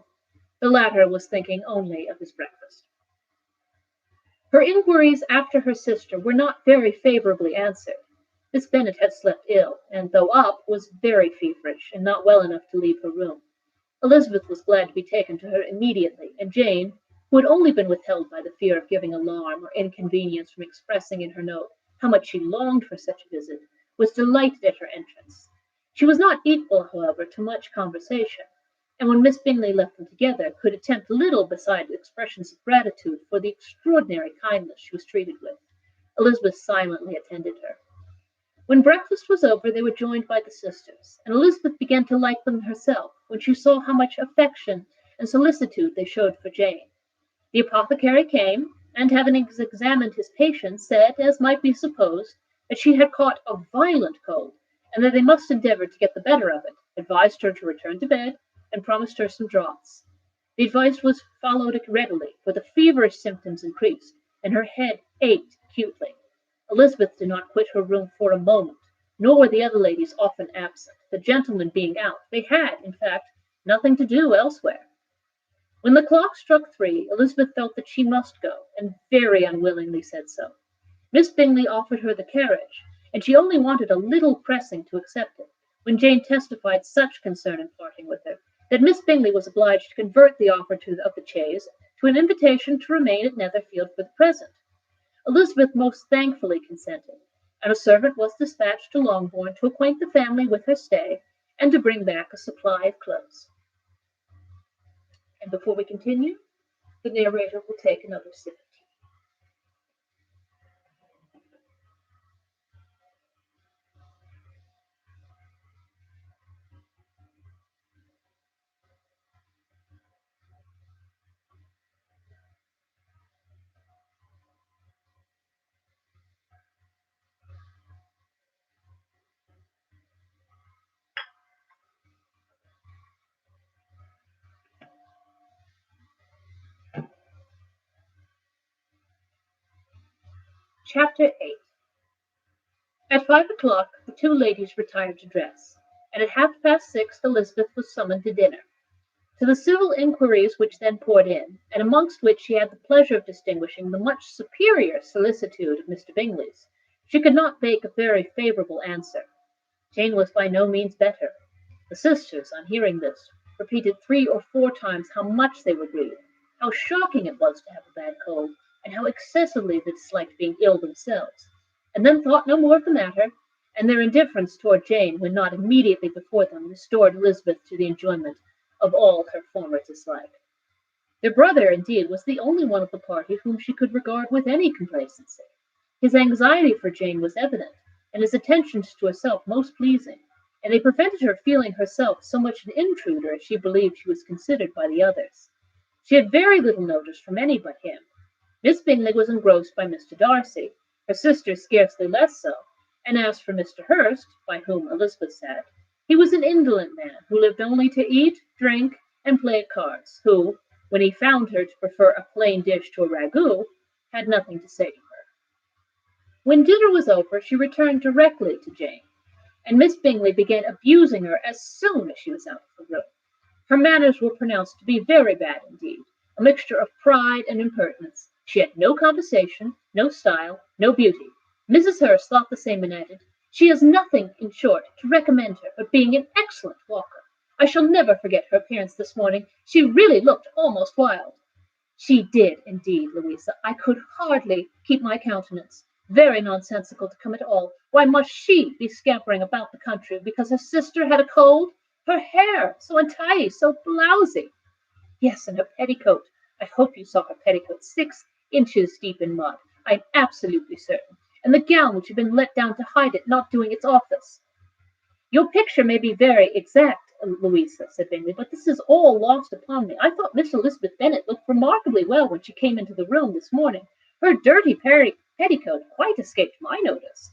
[SPEAKER 1] The latter was thinking only of his breakfast. Her inquiries after her sister were not very favourably answered. Miss Bennet had slept ill, and though up, was very feverish, and not well enough to leave her room. Elizabeth was glad to be taken to her immediately, and Jane, who had only been withheld by the fear of giving alarm or inconvenience from expressing in her note how much she longed for such a visit, was delighted at her entrance. She was not equal, however, to much conversation, and when Miss Bingley left them together, could attempt little beside expressions of gratitude for the extraordinary kindness she was treated with. Elizabeth silently attended her. When breakfast was over, they were joined by the sisters, and Elizabeth began to like them herself when she saw how much affection and solicitude they showed for Jane. The apothecary came, and having examined his patient, said, as might be supposed, that she had caught a violent cold, and that they must endeavour to get the better of it, advised her to return to bed, and promised her some draughts. The advice was followed readily, for the feverish symptoms increased, and her head ached acutely. Elizabeth did not quit her room for a moment, nor were the other ladies often absent. The gentlemen being out, they had, in fact, nothing to do elsewhere. When the clock struck 3, Elizabeth felt that she must go, and very unwillingly said so. Miss Bingley offered her the carriage, and she only wanted a little pressing to accept it, when Jane testified such concern in parting with her, that Miss Bingley was obliged to convert the offer of the chaise to an invitation to remain at Netherfield for the present. Elizabeth most thankfully consented, and a servant was dispatched to Longbourn to acquaint the family with her stay, and to bring back a supply of clothes. And before we continue, the narrator will take another sip of tea. Chapter 8. At 5 o'clock the two ladies retired to dress, and at 6:30 Elizabeth was summoned to dinner. To the civil inquiries which then poured in, and amongst which she had the pleasure of distinguishing the much superior solicitude of Mr. Bingley's, she could not make a very favourable answer. Jane was by no means better. The sisters, on hearing this, repeated 3 or 4 times how much they were grieved, how shocking it was to have a bad cold, and how excessively they disliked being ill themselves, and then thought no more of the matter, and their indifference toward Jane, when not immediately before them, restored Elizabeth to the enjoyment of all her former dislike. Their brother, indeed, was the only one of the party whom she could regard with any complacency. His anxiety for Jane was evident, and his attentions to herself most pleasing, and they prevented her feeling herself so much an intruder as she believed she was considered by the others. She had very little notice from any but him. Miss Bingley was engrossed by Mr. Darcy, her sister scarcely less so, and as for Mr. Hurst, by whom Elizabeth sat, he was an indolent man, who lived only to eat, drink, and play at cards, who, when he found her to prefer a plain dish to a ragout, had nothing to say to her. When dinner was over, she returned directly to Jane, and Miss Bingley began abusing her as soon as she was out of the room. Her manners were pronounced to be very bad indeed, a mixture of pride and impertinence. She had no conversation, no style, no beauty. Mrs. Hurst thought the same, and added, "She has nothing, in short, to recommend her but being an excellent walker. I shall never forget her appearance this morning. She really looked almost wild." "She did, indeed, Louisa. I could hardly keep my countenance. Very nonsensical to come at all. Why must she be scampering about the country because her sister had a cold? Her hair, so untidy, so blousy. Yes, and her petticoat. I hope you saw her petticoat, 6 inches deep in mud, I am absolutely certain, and the gown which had been let down to hide it not doing its office." "Your picture may be very exact, Louisa," said Bingley, "but this is all lost upon me. I thought Miss Elizabeth Bennet looked remarkably well when she came into the room this morning. Her dirty petticoat quite escaped my notice."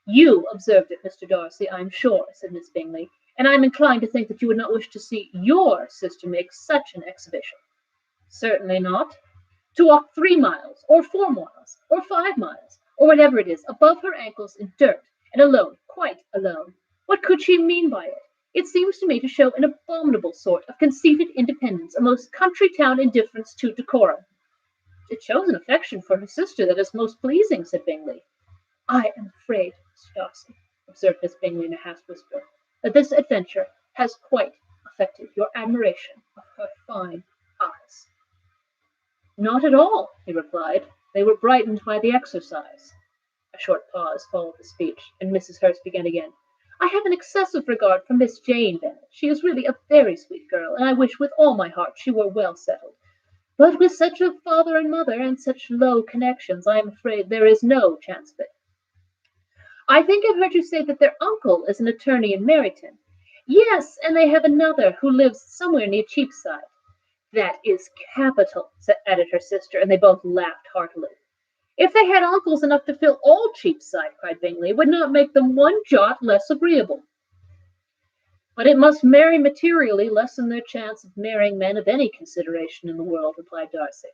[SPEAKER 1] "You observed it, Mr. Darcy, I am sure," said Miss Bingley, "and I am inclined to think that you would not wish to see your sister make such an exhibition." "Certainly not. To walk 3 miles, or 4 miles, or 5 miles, or whatever it is, above her ankles in dirt, and alone, quite alone. What could she mean by it? It seems to me to show an abominable sort of conceited independence, a most country town indifference to decorum." "It shows an affection for her sister that is most pleasing," said Bingley. "I am afraid, Mr. Darcy," observed Miss Bingley in a half whisper, "that this adventure has quite affected your admiration of her fine eyes." "Not at all," he replied. "They were brightened by the exercise." A short pause followed the speech, and Mrs. Hurst began again. "I have an excessive regard for Miss Jane Bennet. She is really a very sweet girl, and I wish with all my heart she were well settled. But with such a father and mother, and such low connections, I am afraid there is no chance of it. I think I've heard you say that their uncle is an attorney in Meryton." "Yes, and they have another who lives somewhere near Cheapside." "That is capital," added her sister, and they both laughed heartily. "If they had uncles enough to fill all Cheapside," cried Bingley, "it would not make them one jot less agreeable." "But it must very materially lessen their chance of marrying men of any consideration in the world," replied Darcy.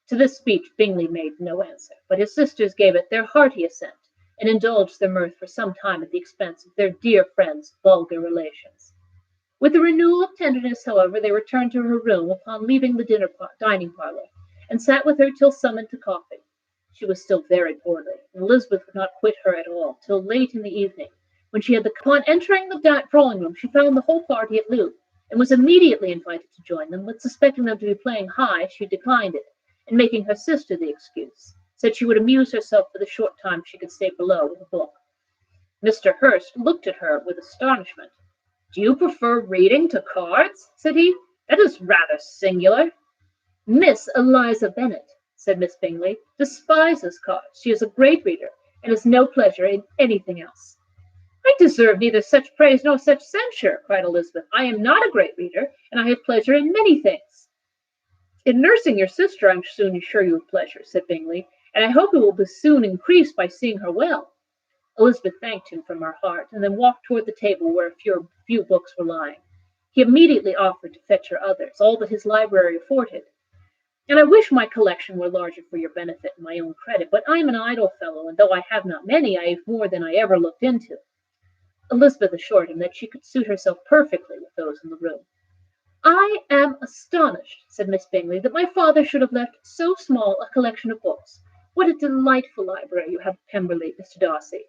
[SPEAKER 1] To this speech Bingley made no answer, but his sisters gave it their hearty assent, and indulged their mirth for some time at the expense of their dear friend's vulgar relations. With a renewal of tenderness, however, they returned to her room upon leaving the dining parlor, and sat with her till summoned to coffee. She was still very poorly, and Elizabeth would not quit her at all till late in the evening, when she had upon entering the drawing room, she found the whole party at loo, and was immediately invited to join them, but suspecting them to be playing high, she declined it, and making her sister the excuse, said she would amuse herself for the short time she could stay below with a book. Mr. Hurst looked at her with astonishment. "Do you prefer reading to cards?" said he. "That is rather singular." "Miss Eliza Bennet," said Miss Bingley, "despises cards. She is a great reader, and has no pleasure in anything else." "I deserve neither such praise nor such censure," cried Elizabeth. "I am not a great reader, and I have pleasure in many things." "In nursing your sister, I'm soon sure you have pleasure," said Bingley, "and I hope it will be soon increased by seeing her well." Elizabeth thanked him from her heart, and then walked toward the table where a few books were lying. He immediately offered to fetch her others, all that his library afforded. "And I wish my collection were larger for your benefit and my own credit, but I am an idle fellow, and though I have not many, I have more than I ever looked into." Elizabeth assured him that she could suit herself perfectly with those in the room. "I am astonished," said Miss Bingley, "that my father should have left so small a collection of books. What a delightful library you have at Pemberley, Mr. Darcy."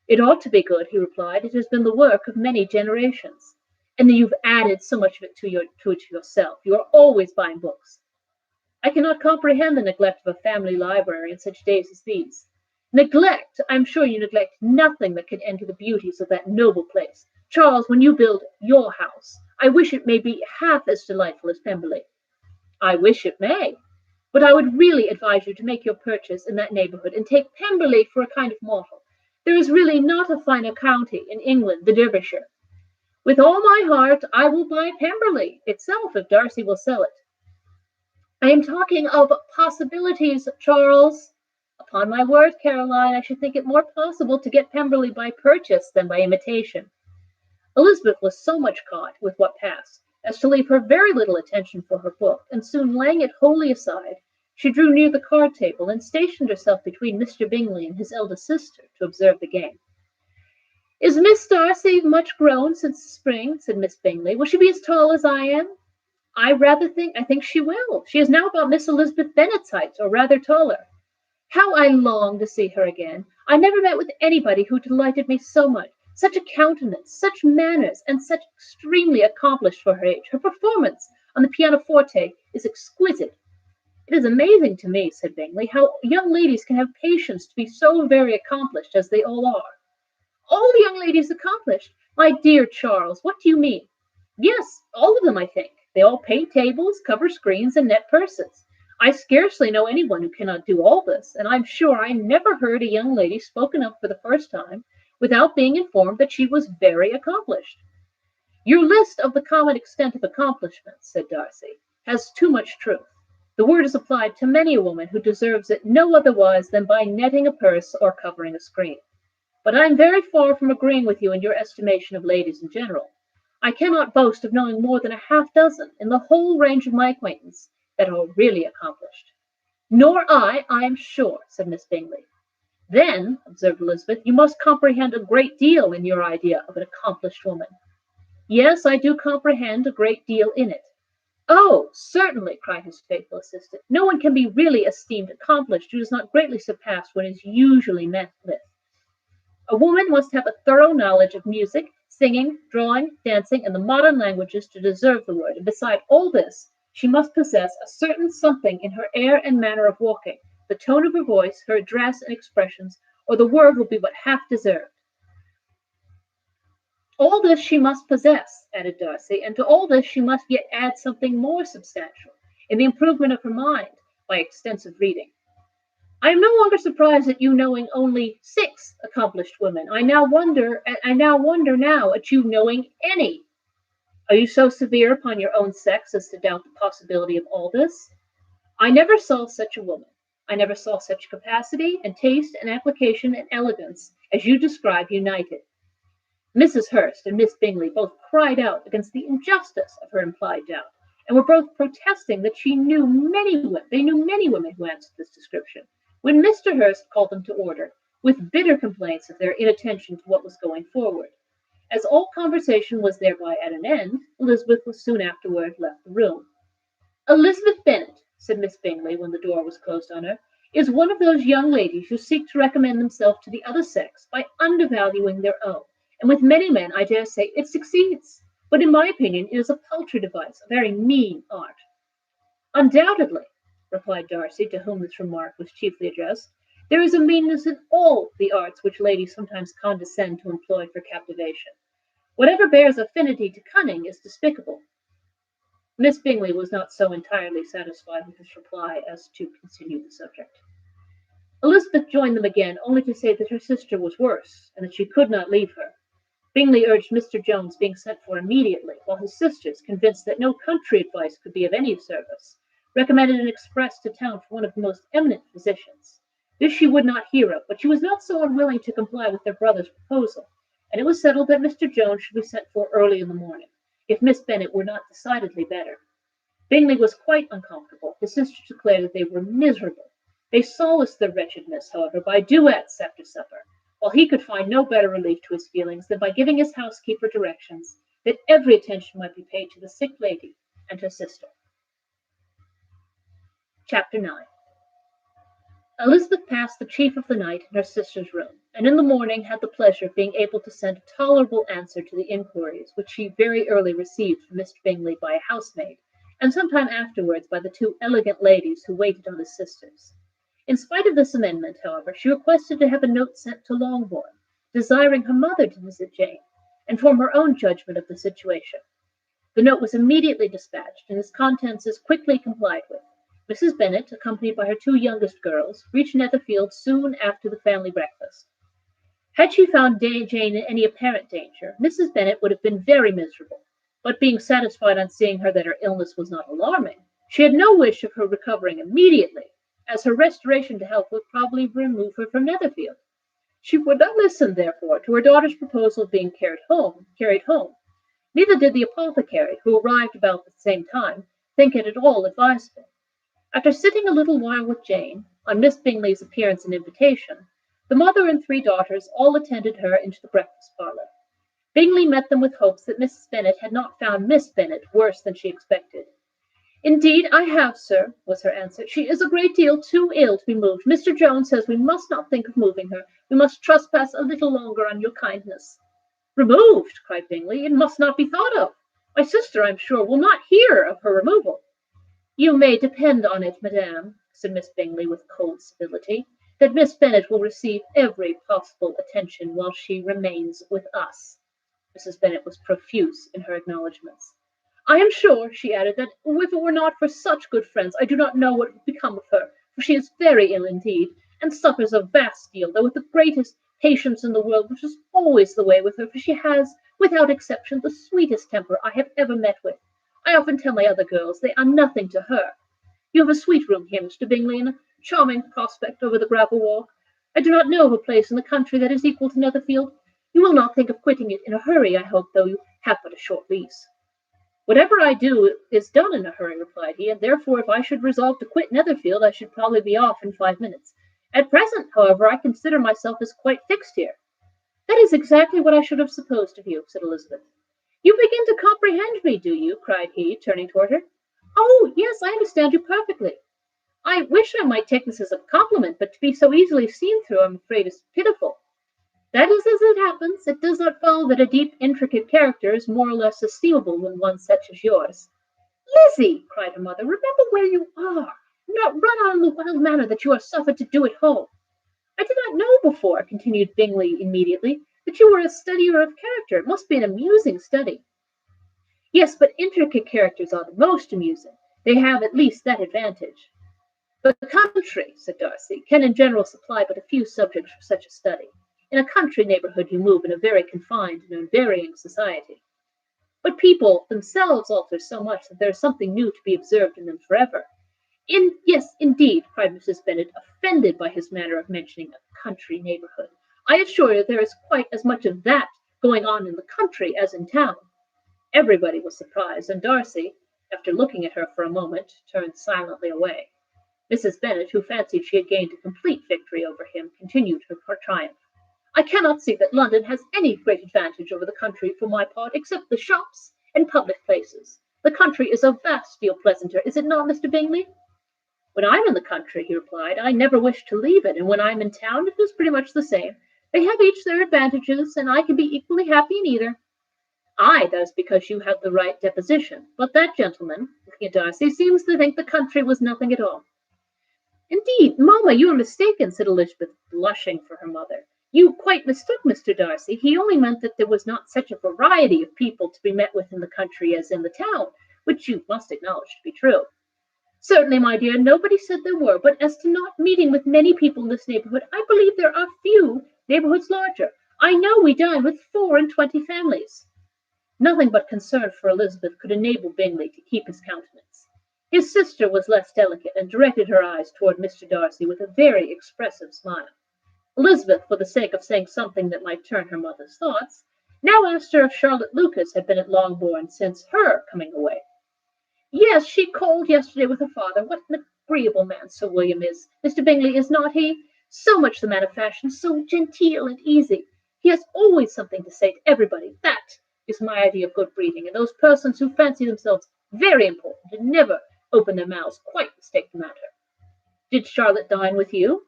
[SPEAKER 1] "It ought to be good," he replied. "It has been the work of many generations. And then you've added so much of it to it yourself. You are always buying books." "I cannot comprehend the neglect of a family library in such days as these." "Neglect! I am sure you neglect nothing that can enter the beauties of that noble place. Charles, when you build your house, I wish it may be half as delightful as Pemberley." "I wish it may. But I would really advise you to make your purchase in that neighborhood, and take Pemberley for a kind of model. There is really not a finer county in England than Derbyshire." "With all my heart I will buy Pemberley itself if Darcy will sell it." "I am talking of possibilities, Charles." "Upon my word, Caroline, I should think it more possible to get Pemberley by purchase than by imitation." Elizabeth was so much caught with what passed as to leave her very little attention for her book, and soon laying it wholly aside, she drew near the card table and stationed herself between Mr. Bingley and his eldest sister to observe the game. "Is Miss Darcy much grown since the spring?" said Miss Bingley. "Will she be as tall as I am?" I think she will. She is now about Miss Elizabeth Bennet's height, or rather taller." "How I long to see her again! I never met with anybody who delighted me so much. Such a countenance, such manners, and such extremely accomplished for her age. Her performance on the pianoforte is exquisite." "It is amazing to me," said Bingley, "how young ladies can have patience to be so very accomplished as they all are." "All the young ladies accomplished! My dear Charles, what do you mean?" "Yes, all of them, I think. They all paint tables, cover screens, and net purses. I scarcely know anyone who cannot do all this, and I'm sure I never heard a young lady spoken of for the first time without being informed that she was very accomplished." "Your list of the common extent of accomplishments," said Darcy, "has too much truth. The word is applied to many a woman who deserves it no otherwise than by netting a purse or covering a screen. But I am very far from agreeing with you in your estimation of ladies in general. I cannot boast of knowing more than a half dozen, in the whole range of my acquaintance, that are really accomplished." "Nor I am sure," said Miss Bingley. "Then," observed Elizabeth, "you must comprehend a great deal in your idea of an accomplished woman." "Yes, I do comprehend a great deal in it." "Oh, certainly," cried his faithful assistant. "No one can be really esteemed accomplished who does not greatly surpass what is usually met with. A woman must have a thorough knowledge of music, singing, drawing, dancing, and the modern languages to deserve the word, and beside all this, she must possess a certain something in her air and manner of walking, the tone of her voice, her address and expressions, or the word will be but half deserved." "All this she must possess," added Darcy, "and to all this she must yet add something more substantial, in the improvement of her mind, by extensive reading. I am no longer surprised at you knowing only 6 accomplished women. I now wonder at you knowing any. Are you so severe upon your own sex as to doubt the possibility of all this? I never saw such a woman. I never saw such capacity and taste and application and elegance as you describe united." Mrs. Hurst and Miss Bingley both cried out against the injustice of her implied doubt, and were both protesting that they knew many women who answered this description, when Mr. Hurst called them to order, with bitter complaints of their inattention to what was going forward. As all conversation was thereby at an end, Elizabeth was soon afterward left the room. Elizabeth Bennet, said Miss Bingley, when the door was closed on her, is one of those young ladies who seek to recommend themselves to the other sex by undervaluing their own, and with many men, I dare say, it succeeds. But in my opinion, it is a paltry device, a very mean art. Undoubtedly, replied Darcy, to whom this remark was chiefly addressed, there is a meanness in all the arts which ladies sometimes condescend to employ for captivation. Whatever bears affinity to cunning is despicable. Miss Bingley was not so entirely satisfied with this reply as to continue the subject. Elizabeth joined them again, only to say that her sister was worse, and that she could not leave her. Bingley urged Mr. Jones being sent for immediately, while his sisters, convinced that no country advice could be of any service, recommended an express to town for one of the most eminent physicians. This she would not hear of, but she was not so unwilling to comply with their brother's proposal, and it was settled that Mr. Jones should be sent for early in the morning, if Miss Bennet were not decidedly better. Bingley was quite uncomfortable. His sisters declared that they were miserable. They solaced their wretchedness, however, by duets after supper, while he could find no better relief to his feelings than by giving his housekeeper directions that every attention might be paid to the sick lady and her sister. Chapter 9. Elizabeth passed the chief of the night in her sister's room, and in the morning had the pleasure of being able to send a tolerable answer to the inquiries which she very early received from Mr. Bingley by a housemaid, and some time afterwards by the two elegant ladies who waited on his sisters. In spite of this amendment, however, she requested to have a note sent to Longbourn, desiring her mother to visit Jane, and form her own judgment of the situation. The note was immediately dispatched, and its contents as quickly complied with. Mrs. Bennet, accompanied by her two youngest girls, reached Netherfield soon after the family breakfast. Had she found Jane in any apparent danger, Mrs. Bennet would have been very miserable, but being satisfied on seeing her that her illness was not alarming, she had no wish of her recovering immediately, as her restoration to health would probably remove her from Netherfield. She would not listen, therefore, to her daughter's proposal of being carried home. Neither did the apothecary, who arrived about the same time, think it at all advisable. After sitting a little while with Jane, on Miss Bingley's appearance and invitation, the mother and three daughters all attended her into the breakfast parlour. Bingley met them with hopes that Mrs. Bennet had not found Miss Bennet worse than she expected. Indeed, I have, sir, was her answer. She is a great deal too ill to be moved. Mr. Jones says we must not think of moving her. We must trespass a little longer on your kindness. Removed, cried Bingley. It must not be thought of. My sister, I am sure, will not hear of her removal. You may depend on it, madame, said Miss Bingley with cold civility, that Miss Bennet will receive every possible attention while she remains with us. Mrs. Bennet was profuse in her acknowledgments. I am sure, she added, that if it were not for such good friends, I do not know what would become of her, for she is very ill indeed, and suffers a vast deal, though with the greatest patience in the world, which is always the way with her, for she has, without exception, the sweetest temper I have ever met with. I often tell my other girls they are nothing to her. You have a sweet room here, Mr. Bingley, and a charming prospect over the gravel walk. I do not know of a place in the country that is equal to Netherfield. You will not think of quitting it in a hurry, I hope, though you have but a short lease. Whatever I do is done in a hurry, replied he, and therefore if I should resolve to quit Netherfield, I should probably be off in 5 minutes. At present, however, I consider myself as quite fixed here. That is exactly what I should have supposed of you, said Elizabeth. You begin to comprehend me, do you? Cried he, turning toward her. Oh, yes, I understand you perfectly. I wish I might take this as a compliment, but to be so easily seen through, I'm afraid, is pitiful. That is as it happens. It does not follow that a deep, intricate character is more or less estimable when one such as yours. Lizzie, cried her mother, remember where you are. Do not run on in the wild manner that you are suffered to do at home. I did not know before, continued Bingley immediately, that you were a studier of character. It must be an amusing study. Yes, but intricate characters are the most amusing. They have at least that advantage. But the country, said Darcy, can in general supply but a few subjects for such a study. In a country neighbourhood you move in a very confined and unvarying society. But people themselves alter so much that there is something new to be observed in them forever. Yes, indeed, cried Mrs. Bennet, offended by his manner of mentioning a country neighbourhood. I assure you there is quite as much of that going on in the country as in town. Everybody was surprised, and Darcy, after looking at her for a moment, turned silently away. Mrs. Bennet, who fancied she had gained a complete victory over him, continued her triumph.
[SPEAKER 2] I cannot see that London has any great advantage over the country for my part, except the shops and public places. The country is a vast deal pleasanter, is it not, Mr. Bingley? When I'm in the country, he replied, I never wish to leave it, and when I'm in town, it is pretty much the same. They have each their advantages, and I can be equally happy in either. Ay, that is because you have the right deposition. But that gentleman, looking at Darcy, seems to think the country was nothing at all. Indeed, mamma, you are mistaken, said Elizabeth, blushing for her mother. You quite mistook Mr. Darcy. He only meant that there was not such a variety of people to be met with in the country as in the town, which you must acknowledge to be true. Certainly, my dear, nobody said there were, but as to not meeting with many people in this neighbourhood, I believe there are few neighbourhoods larger. I know we dine with 24 families. Nothing but concern for Elizabeth could enable Bingley to keep his countenance. His sister was less delicate, and directed her eyes toward Mr. Darcy with a very expressive smile. Elizabeth, for the sake of saying something that might turn her mother's thoughts, now asked her if Charlotte Lucas had been at Longbourn since her coming away. Yes, she called yesterday with her father. What an agreeable man Sir William is. Mr. Bingley, is not he? So much the man of fashion, so genteel and easy. He has always something to say to everybody. That is my idea of good breeding, and those persons who fancy themselves very important and never open their mouths quite mistake the matter. Did Charlotte dine with you?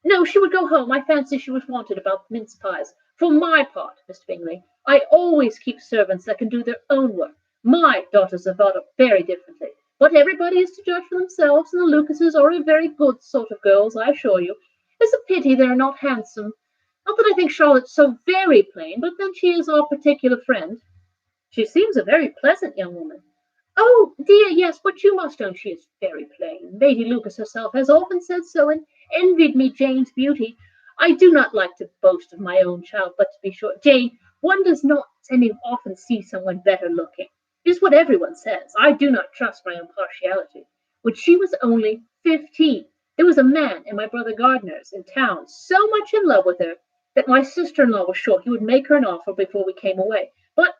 [SPEAKER 2] No, she would go home. I fancy she was wanted about mince pies. For my part, Mr. Bingley, I always keep servants that can do their own work. My daughters are brought up very differently. But everybody is to judge for themselves, and the Lucases are a very good sort of girls, I assure you. It's a pity they are not handsome. Not that I think Charlotte so very plain, but then she is our particular friend. She seems a very pleasant young woman. Oh, dear, yes, but you must own she is very plain. Lady Lucas herself has often said so, and envied me Jane's beauty. I do not like to boast of my own child, but to be sure, Jane, one does not often see someone better looking. It is what everyone says. I do not trust my own partiality. When she was only 15, there was a man in my brother Gardiner's in town so much in love with her that my sister-in-law was sure he would make her an offer before we came away. But,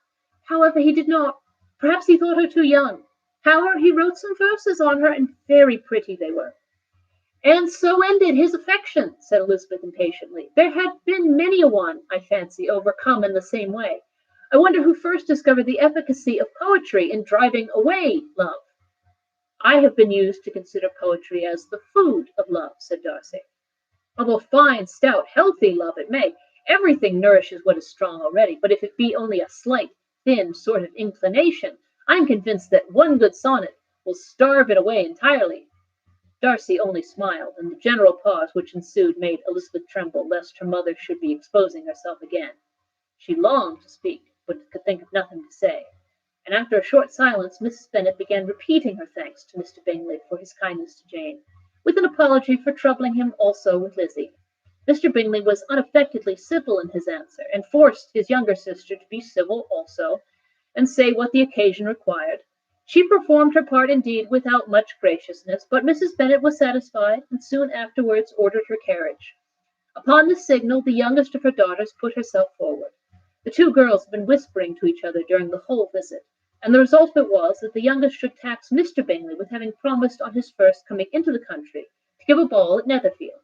[SPEAKER 2] however, he did not. Perhaps he thought her too young. However, he wrote some verses on her, and very pretty they were. And so ended his affection, said Elizabeth impatiently. There had been many a one, I fancy, overcome in the same way. I wonder who first discovered the efficacy of poetry in driving away love. I have been used to consider poetry as the food of love, said Darcy. Although fine, stout, healthy love it may, everything nourishes what is strong already, but if it be only a slight, thin sort of inclination, I am convinced that one good sonnet will starve it away entirely. Darcy only smiled, and the general pause which ensued made Elizabeth tremble lest her mother should be exposing herself again. She longed to speak, but could think of nothing to say, and after a short silence Mrs. Bennet began repeating her thanks to Mr. Bingley for his kindness to Jane, with an apology for troubling him also with Lizzie. Mr. Bingley was unaffectedly civil in his answer, and forced his younger sister to be civil also, and say what the occasion required. She performed her part indeed without much graciousness, but Mrs. Bennet was satisfied, and soon afterwards ordered her carriage. Upon this signal, the youngest of her daughters put herself forward. The two girls had been whispering to each other during the whole visit, and the result of it was that the youngest should tax Mr. Bingley with having promised on his first coming into the country to give a ball at Netherfield.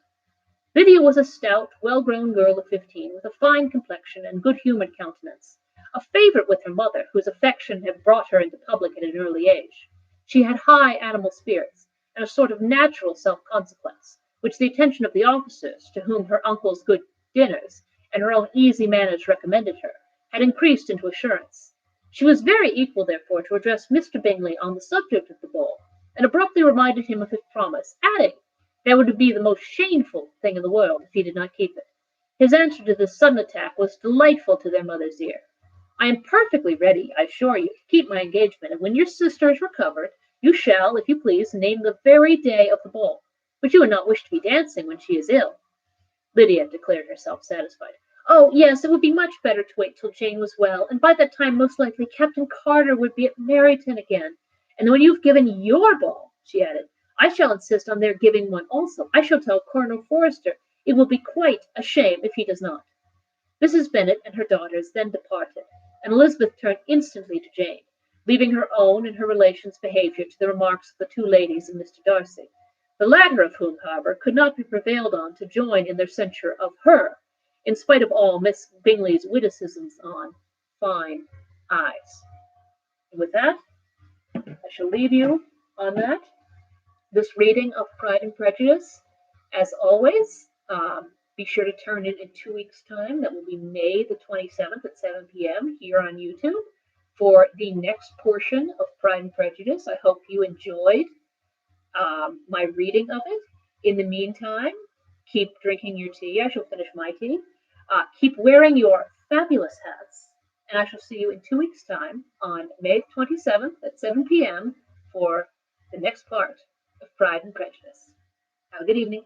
[SPEAKER 2] Lydia was a stout, well-grown girl of 15, with a fine complexion and good-humoured countenance, a favourite with her mother, whose affection had brought her into public at an early age. She had high animal spirits, and a sort of natural self-consequence, which the attention of the officers, to whom her uncle's good dinners and her own easy manners recommended her, had increased into assurance. She was very equal, therefore, to address Mr. Bingley on the subject of the ball, and abruptly reminded him of his promise, adding, that would be the most shameful thing in the world if he did not keep it. His answer to this sudden attack was delightful to their mother's ear. I am perfectly ready, I assure you, to keep my engagement, and when your sister is recovered, you shall, if you please, name the very day of the ball. But you would not wish to be dancing when she is ill. Lydia declared herself satisfied. Oh, yes, it would be much better to wait till Jane was well, and by that time most likely Captain Carter would be at Meryton again. And when you've given your ball, she added, I shall insist on their giving one also. I shall tell Colonel Forster it will be quite a shame if he does not. Mrs. Bennet and her daughters then departed, and Elizabeth turned instantly to Jane, leaving her own and her relations' behaviour to the remarks of the two ladies and Mr. Darcy, the latter of whom, however, could not be prevailed on to join in their censure of her, in spite of all Miss Bingley's witticisms on fine eyes. And with that, I shall leave you on that. This reading of Pride and Prejudice. As always, be sure to turn in 2 weeks' time. That will be May the 27th at 7 p.m. here on YouTube for the next portion of Pride and Prejudice. I hope you enjoyed my reading of it. In the meantime, keep drinking your tea. I shall finish my tea. Keep wearing your fabulous hats. And I shall see you in 2 weeks' time on May 27th at 7 p.m. for the next part of Pride and Prejudice. Have a good evening.